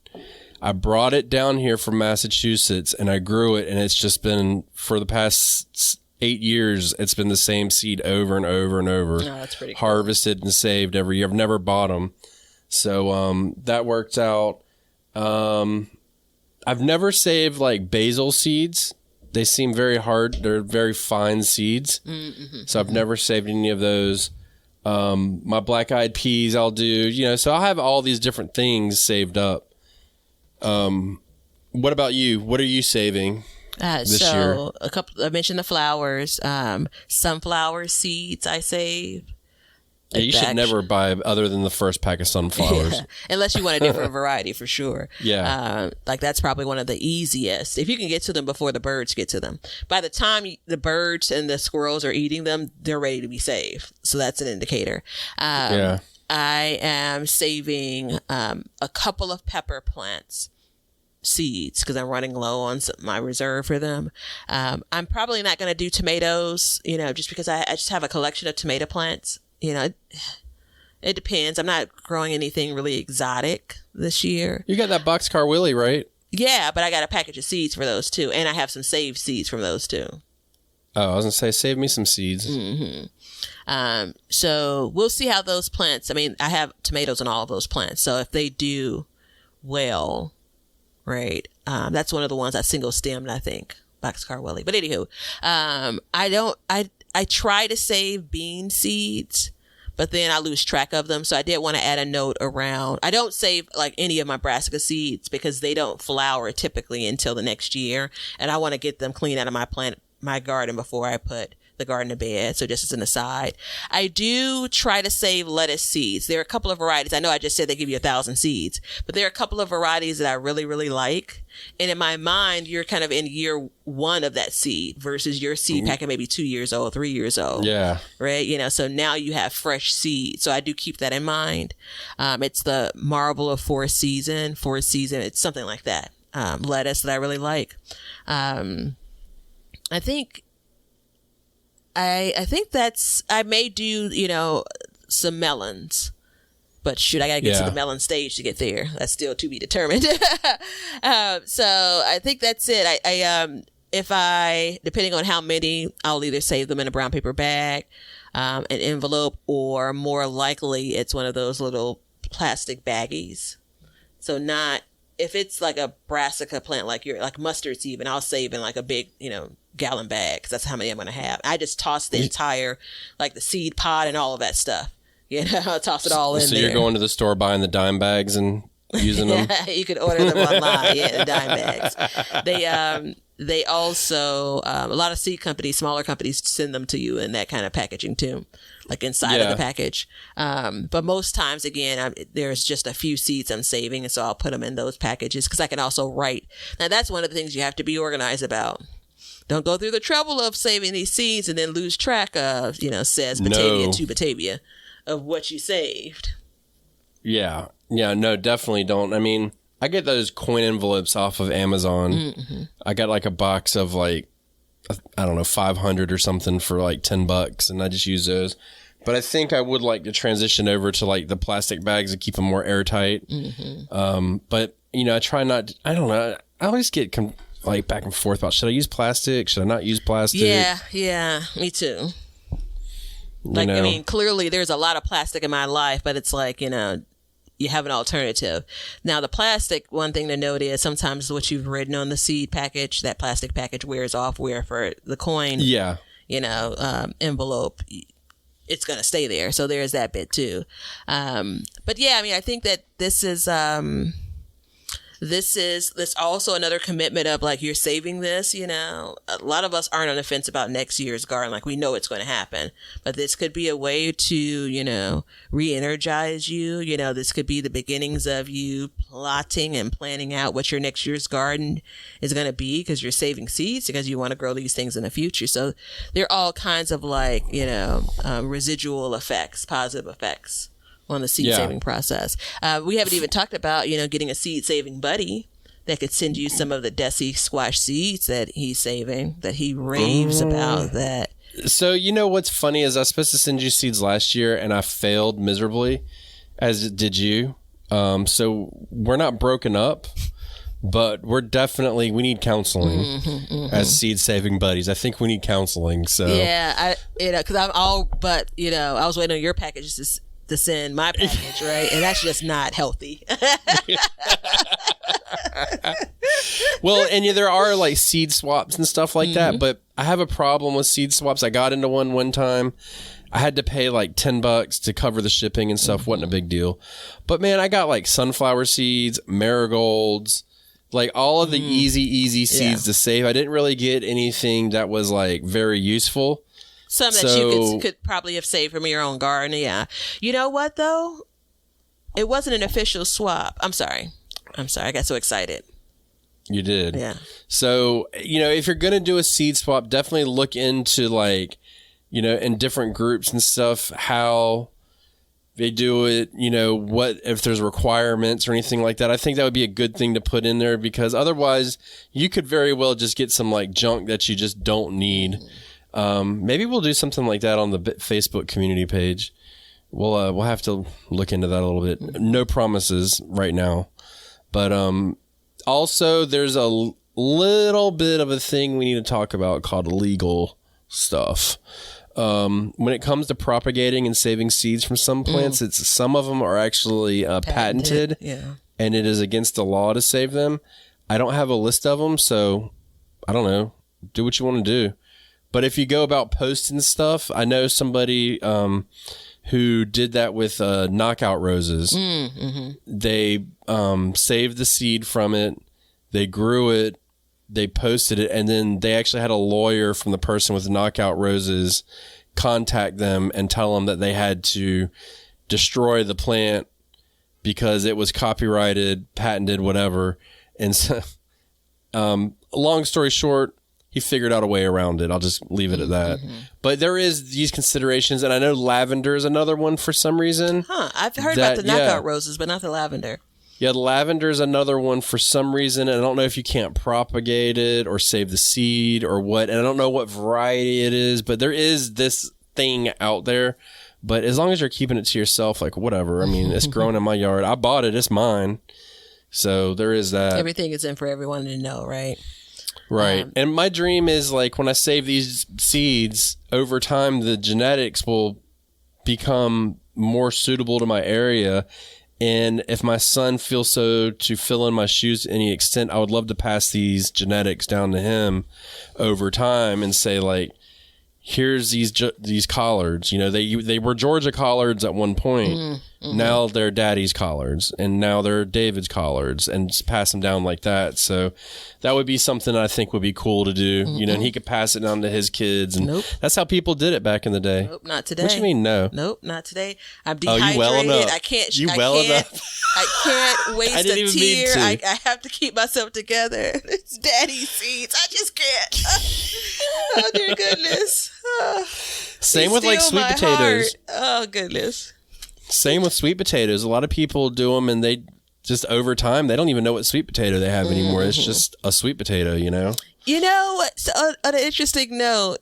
I brought it down here from Massachusetts and I grew it, and it's just been for the past 8 years. It's been the same seed over and over and over. Oh, that's pretty cool. Harvested and saved every year. I've never bought them. So that worked out. I've never saved like basil seeds. They seem very hard. They're very fine seeds. So I've never saved any of those. My black-eyed peas I'll do, so I'll have all these different things saved up. What about you? What are you saving? this year? I mentioned the flowers, sunflower seeds I save. Yeah, you should never buy other than the first pack of sunflowers. Yeah, unless you want a different variety for sure. Yeah. Like that's probably one of the easiest. If you can get to them before the birds get to them. By the time the birds and the squirrels are eating them, they're ready to be saved. So that's an indicator. Yeah. I am saving a couple of pepper plants seeds because I'm running low on my reserve for them. I'm probably not going to do tomatoes, just because I just have a collection of tomato plants. It depends. I'm not growing anything really exotic this year. You got that Boxcar Willie, right? Yeah, but I got a package of seeds for those too. And I have some saved seeds from those too. Oh, I was going to say, save me some seeds. Mm-hmm. So we'll see how those plants, I have tomatoes on all of those plants. So if they do well, right, that's one of the ones I single stemmed, I think, Boxcar Willie. But anywho, I try to save bean seeds, but then I lose track of them. So I did want to add a note around. I don't save like any of my brassica seeds because they don't flower typically until the next year. And I want to get them clean out of my garden before I put the garden to bed. So just as an aside, I do try to save lettuce seeds. There are a couple of varieties. I know I just said they give you 1,000 seeds, but there are a couple of varieties that I really, really like. And in my mind, you're kind of in year one of that seed versus your seed packet maybe 2 years old, 3 years old. Yeah. Right. So now you have fresh seeds. So I do keep that in mind. It's the Marble of Fourth Season. It's something like that. Lettuce that I really like. I think I may do, some melons, but shoot, I got to get to the melon stage to get there. That's still to be determined. So I think that's it. Depending on how many, I'll either save them in a brown paper bag, an envelope, or more likely it's one of those little plastic baggies. So if it's like a brassica plant, like mustards even, I'll save in like a big, gallon bag because that's how many I'm going to have. I just toss the entire, like the seed pod and all of that stuff. Toss it all in there. So you're going to the store buying the dime bags and using them? You could order them online. Yeah, the dime bags. They also, a lot of seed companies, smaller companies send them to you in that kind of packaging too, like inside of the package. But most times, again, there's just a few seeds I'm saving, and so I'll put them in those packages because I can also write. Now, that's one of the things you have to be organized about. Don't go through the trouble of saving these seeds and then lose track of, says Batavia to Batavia of what you saved. Yeah. Yeah, no, definitely don't. I get those coin envelopes off of Amazon. Mm-hmm. I got like a box of like, I don't know, 500 or something for like $10, and I just use those. But I think I would like to transition over to like the plastic bags and keep them more airtight. Mm-hmm. But, I try not, I don't know. I always get like back and forth about, should I use plastic? Should I not use plastic? Yeah, me too. Clearly there's a lot of plastic in my life, but it's like, you have an alternative. Now, the plastic, one thing to note is sometimes what you've written on the seed package, that plastic package wears off, where for the coin, envelope, it's going to stay there. So there's that bit too. But yeah, I think that this is also another commitment of like, you're saving this, a lot of us aren't on the fence about next year's garden. Like we know it's going to happen, but this could be a way to, re-energize you. This could be the beginnings of you plotting and planning out what your next year's garden is going to be because you're saving seeds because you want to grow these things in the future. So there are all kinds of like, residual effects, positive effects on the seed saving process. We haven't even talked about, getting a seed saving buddy that could send you some of the Desi squash seeds that he's saving, that he raves about that. So, what's funny is I was supposed to send you seeds last year and I failed miserably, as did you. So we're not broken up, but we need counseling as seed saving buddies. I think we need counseling. So yeah, because I'm all, but I was waiting on your packages to send my package, right? And that's just not healthy. Well, and there are like seed swaps and stuff like that, but I have a problem with seed swaps. I got into one time. I had to pay like $10 to cover the shipping and stuff. Wasn't a big deal. But man, I got like sunflower seeds, marigolds, Like all of the easy seeds to save. I didn't really get anything that was like very useful. Some that you could probably have saved from your own garden. Yeah. You know what though? It wasn't an official swap. I'm sorry. I got so excited. You did. Yeah. So, if you're going to do a seed swap, definitely look into like, in different groups and stuff, how they do it, what if there's requirements or anything like that. I think that would be a good thing to put in there, because otherwise you could very well just get some like junk that you just don't need. Maybe we'll do something like that on the Facebook community page. We'll have to look into that a little bit. No promises right now, but also there's a little bit of a thing we need to talk about called legal stuff. When it comes to propagating and saving seeds from some plants, some of them are actually patented, and it is against the law to save them. I don't have a list of them, so I don't know. Do what you want to do. But if you go about posting stuff, I know somebody who did that with knockout roses. They saved the seed from it, they grew it, they posted it, and then they actually had a lawyer from the person with knockout roses contact them and tell them that they had to destroy the plant because it was copyrighted, patented, whatever. And so, long story short, he figured out a way around it. I'll just leave it at that. But there is these considerations, and I know lavender is another one for some reason. I've heard about the knockout roses, but not the lavender. Yeah, lavender is another one for some reason, and I don't know if you can't propagate it or save the seed or what, and I don't know what variety it is, but there is this thing out there. But as long as you're keeping it to yourself, like whatever. I mean, it's growing in my yard. I bought it. It's mine. So there is that. Everything is in for everyone to know, right? Right. And my dream is like when I save these seeds, over time, the genetics will become more suitable to my area. And if my son feels so to fill in my shoes to any extent, I would love to pass these genetics down to him over time and say, like, here's these collards. They were Georgia collards at one point. Now they're Daddy's collards, and now they're David's collards, and just pass them down like that. So that would be something I think would be cool to do. And he could pass it down to his kids, and that's how people did it back in the day. Nope, not today. What do you mean, no? Nope, not today. I'm dehydrated. You well enough. I can't. Enough. I can't waste I didn't a even tear. mean to. I have to keep myself together. It's Daddy's seeds. I just can't. Oh dear goodness. Same with like sweet potatoes. Oh goodness. Same with sweet potatoes. A lot of people do them, and they just over time they don't even know what sweet potato they have anymore. It's just a sweet potato, So on an interesting note,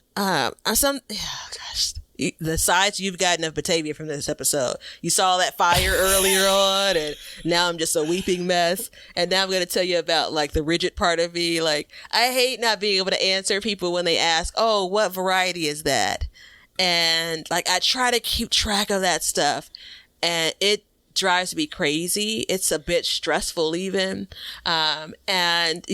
the sides you've gotten of Batavia from this episode. You saw that fire earlier on, and now I'm just a weeping mess. And now I'm going to tell you about like the rigid part of me. Like, I hate not being able to answer people when they ask, "Oh, what variety is that?" And like, I try to keep track of that stuff, and it drives me crazy. It's a bit stressful even. And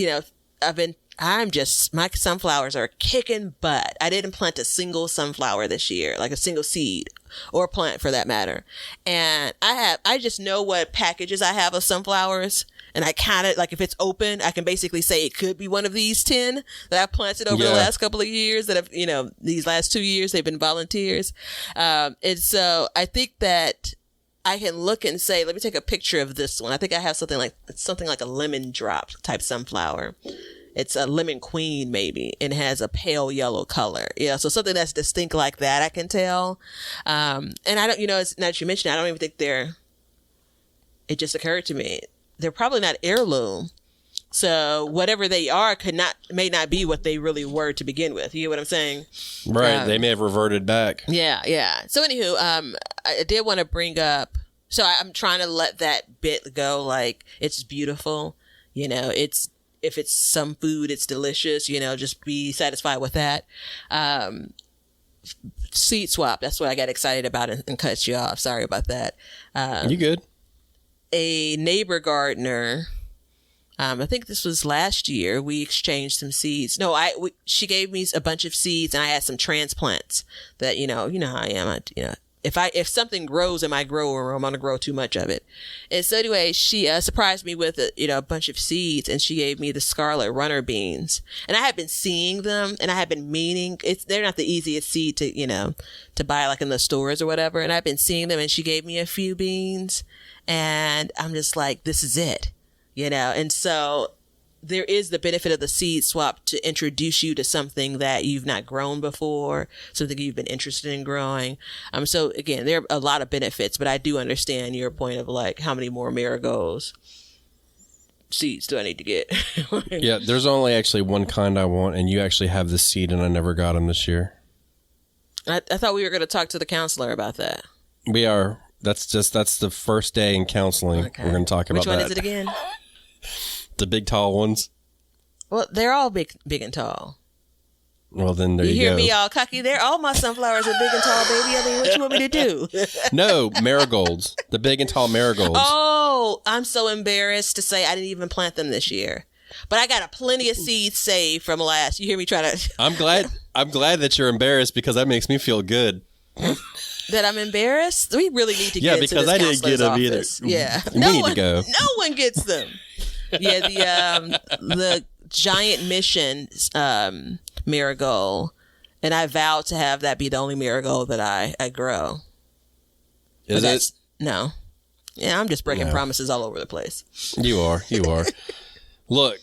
my sunflowers are kicking butt. I didn't plant a single sunflower this year, like a single seed or plant for that matter. And I just know what packages I have of sunflowers. And I kind of, like, if it's open, I can basically say it could be one of these 10 that I've planted over the last couple of years that have, these last 2 years, they've been volunteers. And so I think that I can look and say, let me take a picture of this one. I think I have something like a lemon drop type sunflower. It's a lemon queen maybe, and has a pale yellow color. Yeah. So something that's distinct like that, I can tell. And I don't, now that you mentioned it, I don't even think it just occurred to me. They're probably not heirloom. So whatever they are may not be what they really were to begin with. You get what I'm saying? Right. They may have reverted back. Yeah. Yeah. So anywho, I did want to bring up, so I'm trying to let that bit go. Like, it's beautiful, if it's some food, it's delicious, just be satisfied with that. Seed swap. That's what I got excited about and cut you off. Sorry about that. You good? A neighbor gardener, I think this was last year, we exchanged some seeds. No, she gave me a bunch of seeds, and I had some transplants that, you know how I am. if something grows in my grower room, I'm gonna grow too much of it. And so anyway, she surprised me with a bunch of seeds, and she gave me the scarlet runner beans. And I had been seeing them, and I had been meaning they're not the easiest seed to buy like in the stores or whatever. And I've been seeing them, and she gave me a few beans, and I'm just like, this is it, And so there is the benefit of the seed swap to introduce you to something that you've not grown before, something you've been interested in growing. So again, there are a lot of benefits, but I do understand your point of like, how many more marigolds seeds do I need to get? Yeah, there's only actually one kind I want, and you actually have the seed, and I never got them this year. I thought we were going to talk to the counselor about that. We are. That's the first day in counseling. Okay. We're going to talk about that. Which one is it again? The big tall ones. Well, they're all big and tall. Well, then there you go. You hear me all cocky? They're all my sunflowers are big and tall, baby. I mean, what you want me to do? No, marigolds. The big and tall marigolds. Oh, I'm so embarrassed to say I didn't even plant them this year. But I got a plenty of seeds saved from last. You hear me try to... I'm glad that you're embarrassed, because that makes me feel good. That I'm embarrassed? We really need to get because to this I didn't get them office. either. Yeah. We need to go. No one gets them. Yeah, the Giant Mission marigold, and I vowed to have that be the only marigold that I grow. Is it? No. Yeah, I'm just breaking promises all over the place. You are. Look,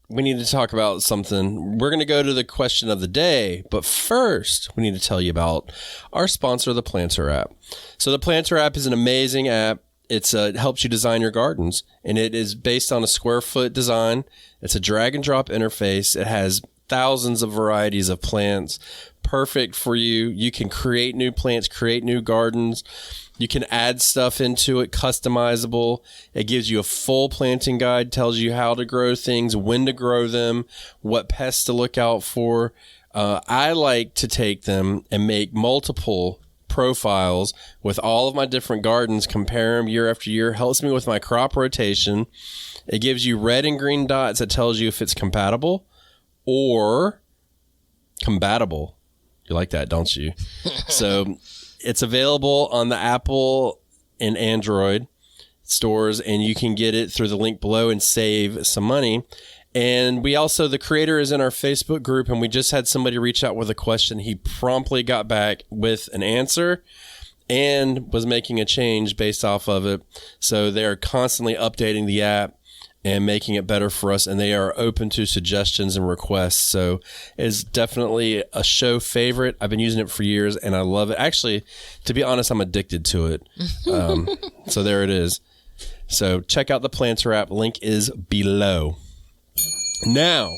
we need to talk about something. We're going to go to the question of the day, but first we need to tell you about our sponsor, the Planter app. So the Planter app is an amazing app. It helps you design your gardens, and it is based on a square foot design. It's a drag and drop interface. It has thousands of varieties of plants, perfect for you. You can create new plants, create new gardens. You can add stuff into it, customizable. It gives you a full planting guide, tells you how to grow things, when to grow them, what pests to look out for. I like to take them and make multiple profiles with all of my different gardens, compare them year after year, helps me with my crop rotation. It gives you red and green dots that tells you if it's compatible or combatable. You like that, don't you? So it's available on the Apple and Android stores, and you can get it through the link below and save some money. And we also, the creator is in our Facebook group, and we just had somebody reach out with a question. He promptly got back with an answer and was making a change based off of it. So they're constantly updating the app and making it better for us, and they are open to suggestions and requests. So it's definitely a show favorite. I've been using it for years, and I love it. Actually, to be honest, I'm addicted to it. So there it is. So check out the Planter app. Link is below. Now,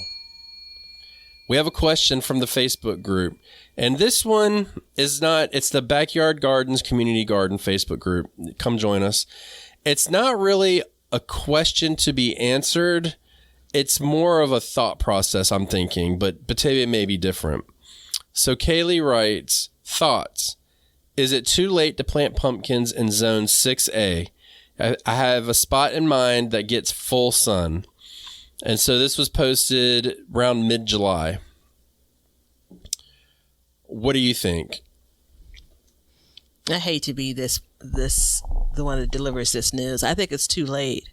we have a question from the Facebook group, and this one is it's the Backyard Gardens Community Garden Facebook group. Come join us. It's not really a question to be answered. It's more of a thought process, I'm thinking, but Batavia may be different. So Kaylee writes, thoughts. Is it too late to plant pumpkins in zone 6A? I have a spot in mind that gets full sun. And so this was posted around mid-July. What do you think? I hate to be the one that delivers this news. I think it's too late.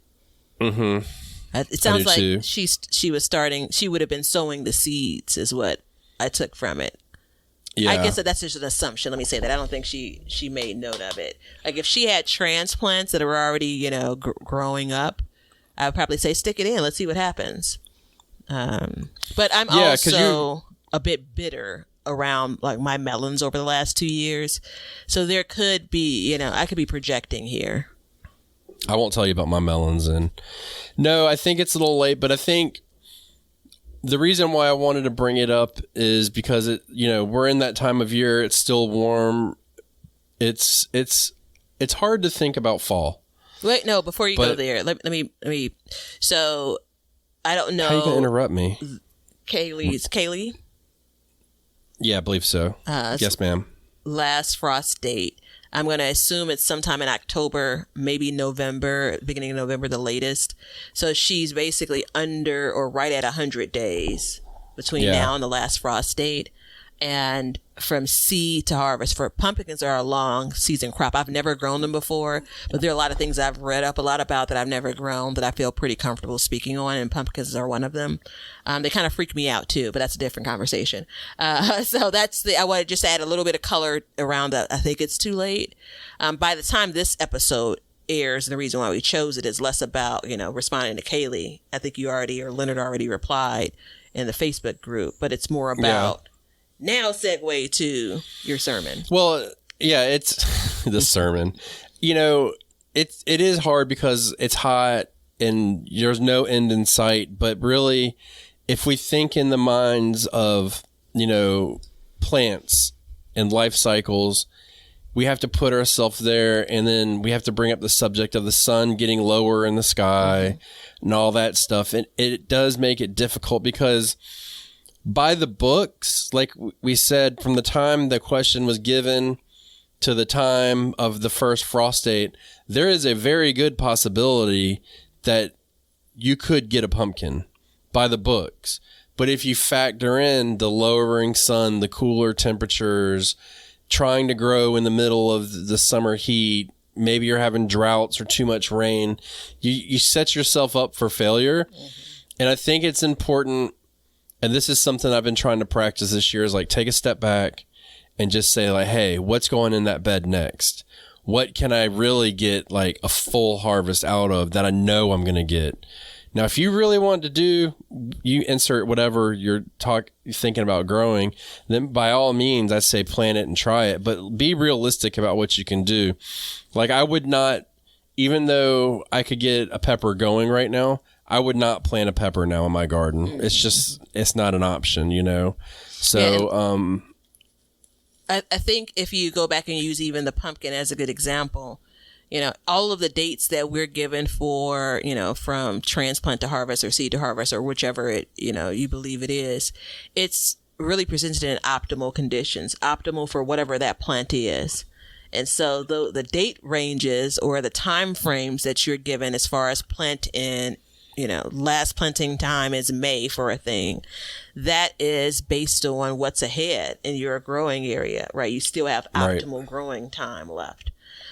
Mm-hmm. It sounds like she would have been sowing the seeds is what I took from it. Yeah. I guess that's just an assumption. Let me say that. I don't think she made note of it. Like if she had transplants that are already, growing up, I would probably say stick it in. Let's see what happens. But I'm also a bit bitter around like my melons over the last 2 years. So there could be, I could be projecting here. I won't tell you about my melons. And no, I think it's a little late, but I think the reason why I wanted to bring it up is because we're in that time of year. It's still warm. It's hard to think about fall. Wait, no, before you go there, let me. So, I don't know. How are you going to interrupt me? Kaylee? Yeah, I believe so. Yes, ma'am. Last frost date. I'm going to assume it's sometime in October, maybe November, beginning of November, the latest. So she's basically under or right at 100 days between now and the last frost date. and from seed to harvest. For pumpkins are a long season crop. I've never grown them before, but there are a lot of things I've read up a lot about that I've never grown that I feel pretty comfortable speaking on, and pumpkins are one of them. They kind of freak me out too, but that's a different conversation. So I want to just add a little bit of color around that. I think it's too late. By the time this episode airs, the reason why we chose it is less about, responding to Kaylee. I think you already, or Leonard already replied in the Facebook group, but it's more about now segue to your sermon. Well, yeah, it's the sermon. It is hard because it's hot and there's no end in sight. But really, if we think in the minds of, plants and life cycles, we have to put ourselves there, and then we have to bring up the subject of the sun getting lower in the sky and all that stuff. And it does make it difficult because by the books, like we said, from the time the question was given to the time of the first frost date, there is a very good possibility that you could get a pumpkin by the books. But if you factor in the lowering sun, the cooler temperatures, trying to grow in the middle of the summer heat, maybe you're having droughts or too much rain, you set yourself up for failure. And I think it's important, and this is something I've been trying to practice this year, is like take a step back and just say like, hey, what's going in that bed next? What can I really get like a full harvest out of that I know I'm going to get? Now, if you really want to do, you insert whatever you're thinking about growing, then by all means, I'd say plant it and try it, but be realistic about what you can do. Like I would not, even though I could get a pepper going right now, I would not plant a pepper now in my garden. It's not an option, So, I think if you go back and use even the pumpkin as a good example, all of the dates that we're given for, from transplant to harvest or seed to harvest or whichever it, you believe it is, it's really presented in optimal conditions, optimal for whatever that plant is. And so the date ranges or the time frames that you're given as far as plant in, last planting time is May for a thing. That is based on what's ahead in your growing area, right? You still have optimal growing time left.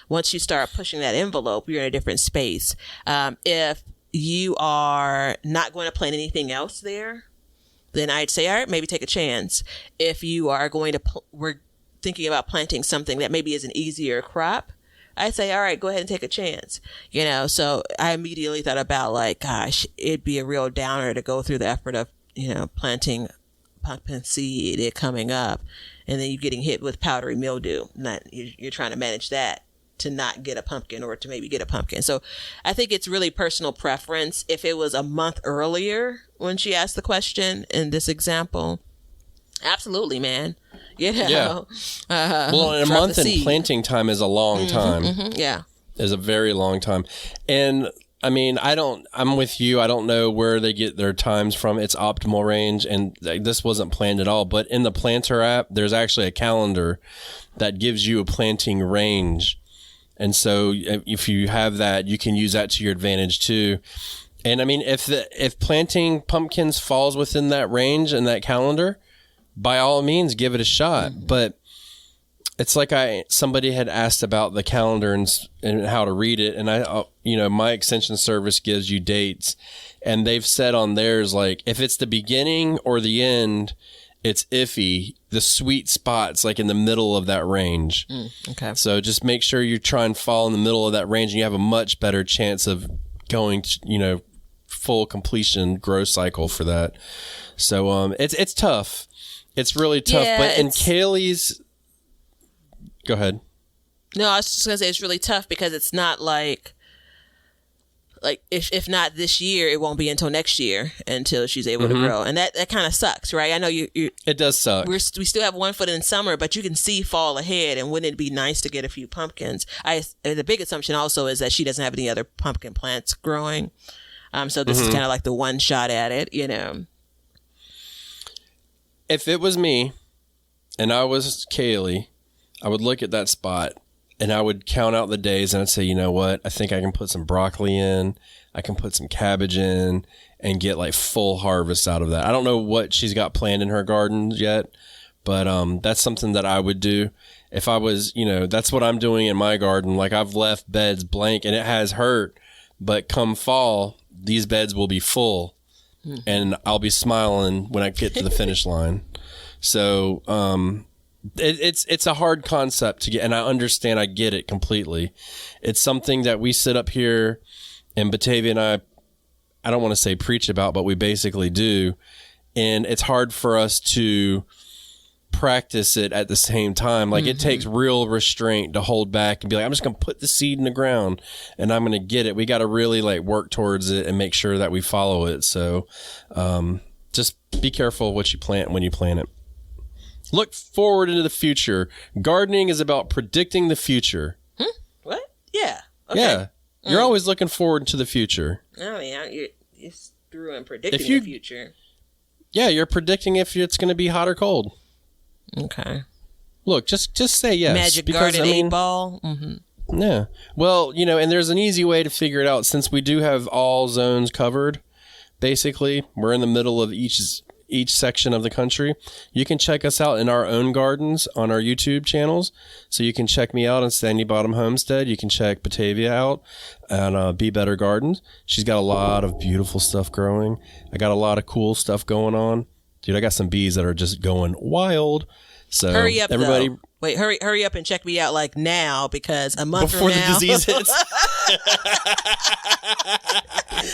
Once you start pushing that envelope, you're in a different space. If you are not going to plant anything else there, then I'd say, all right, maybe take a chance. If you are going to, we're thinking about planting something that maybe is an easier crop, I'd say, all right, go ahead and take a chance. So I immediately thought about like, gosh, it'd be a real downer to go through the effort of, planting pumpkin seed, it coming up, and then you're getting hit with powdery mildew. You're trying to manage that to not get a pumpkin or to maybe get a pumpkin. So I think it's really personal preference. If it was a month earlier when she asked the question in this example, absolutely, man. Well, a month in planting time is a long time. Yeah. Is a very long time. And I mean, I'm with you. I don't know where they get their times from. It's optimal range. And this wasn't planned at all. But in the Planter app, there's actually a calendar that gives you a planting range. And so if you have that, you can use that to your advantage too. And I mean, if planting pumpkins falls within that range and that calendar, by all means, give it a shot. But it's like somebody had asked about the calendar and how to read it. And my extension service gives you dates, and they've said on theirs, like if it's the beginning or the end, it's iffy. The sweet spot's like in the middle of that range. Okay. So just make sure you try and fall in the middle of that range, and you have a much better chance of going to, full completion growth cycle for that. So it's tough. It's really tough. Yeah, but in Kaylee's, go ahead. No, I was just gonna say it's really tough because it's not like if not this year, it won't be until next year until she's able to grow, and that kind of sucks, right? I know you. It does suck. We still have 1 foot in summer, but you can see fall ahead, and wouldn't it be nice to get a few pumpkins? The big assumption also is that she doesn't have any other pumpkin plants growing, so this is kind of like the one shot at it, If it was me, and I was Kaylee, I would look at that spot. And I would count out the days and I'd say, you know what? I think I can put some broccoli in. I can put some cabbage in and get like full harvest out of that. I don't know what she's got planned in her garden yet, But that's something that I would do if I was, that's what I'm doing in my garden. Like I've left beds blank and it has hurt, but come fall, these beds will be full and I'll be smiling when I get to the finish line. So, it's a hard concept to get, and I understand, I get it completely. It's something that we sit up here and Batavia and I don't want to say preach about, but we basically do. And it's hard for us to practice it at the same time. Like it takes real restraint to hold back and be like, I'm just going to put the seed in the ground and I'm going to get it. We got to really like work towards it and make sure that we follow it. So, just be careful what you plant when you plant it. Look forward into the future. Gardening is about predicting the future. What? Yeah. Okay. Yeah. You're always looking forward to the future. Oh, yeah. You're through and predicting the future. Yeah, you're predicting if it's going to be hot or cold. Okay. Look, just say yes. Magic garden 8-ball. Mm-hmm. Yeah. Well, and there's an easy way to figure it out since we do have all zones covered. Basically, we're in the middle of each section of the country. You can check us out in our own gardens on our YouTube channels. So you can check me out on Sandy Bottom Homestead. You can check Batavia out on Be Better Gardens. She's got a lot of beautiful stuff growing. I got a lot of cool stuff going on. Dude, I got some bees that are just going wild. So hurry up, everybody. Though. Wait, hurry up and check me out like now, because a month before from now, the disease hits.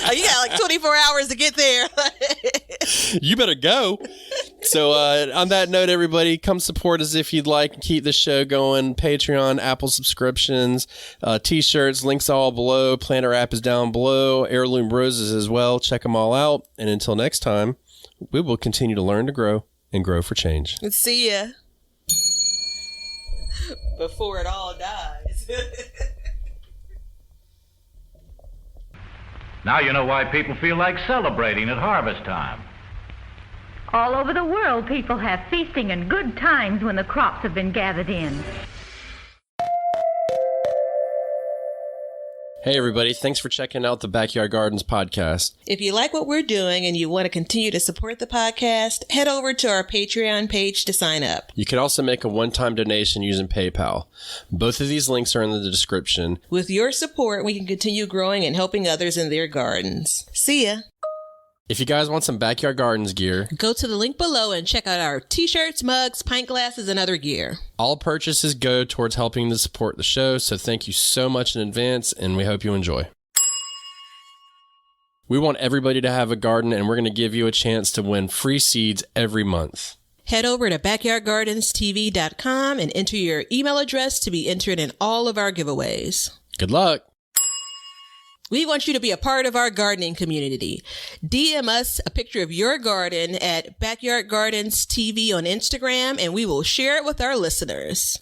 Oh, you got like 24 hours to get there. You better go. So on that note, everybody, come support us if you'd like and keep the show going. Patreon, Apple subscriptions, t-shirts, links all below. Planter app is down below. Heirloom Roses as well. Check them all out. And until next time, we will continue to learn to grow and grow for change. See ya. Before it all dies. Now you know why people feel like celebrating at harvest time. All over the world, people have feasting and good times when the crops have been gathered in. Hey, everybody. Thanks for checking out the Backyard Gardens podcast. If you like what we're doing and you want to continue to support the podcast, head over to our Patreon page to sign up. You can also make a one-time donation using PayPal. Both of these links are in the description. With your support, we can continue growing and helping others in their gardens. See ya. If you guys want some Backyard Gardens gear, go to the link below and check out our t-shirts, mugs, pint glasses, and other gear. All purchases go towards helping to support the show, so thank you so much in advance, and we hope you enjoy. We want everybody to have a garden, and we're going to give you a chance to win free seeds every month. Head over to backyardgardenstv.com and enter your email address to be entered in all of our giveaways. Good luck. We want you to be a part of our gardening community. DM us a picture of your garden at Backyard Gardens TV on Instagram, and we will share it with our listeners.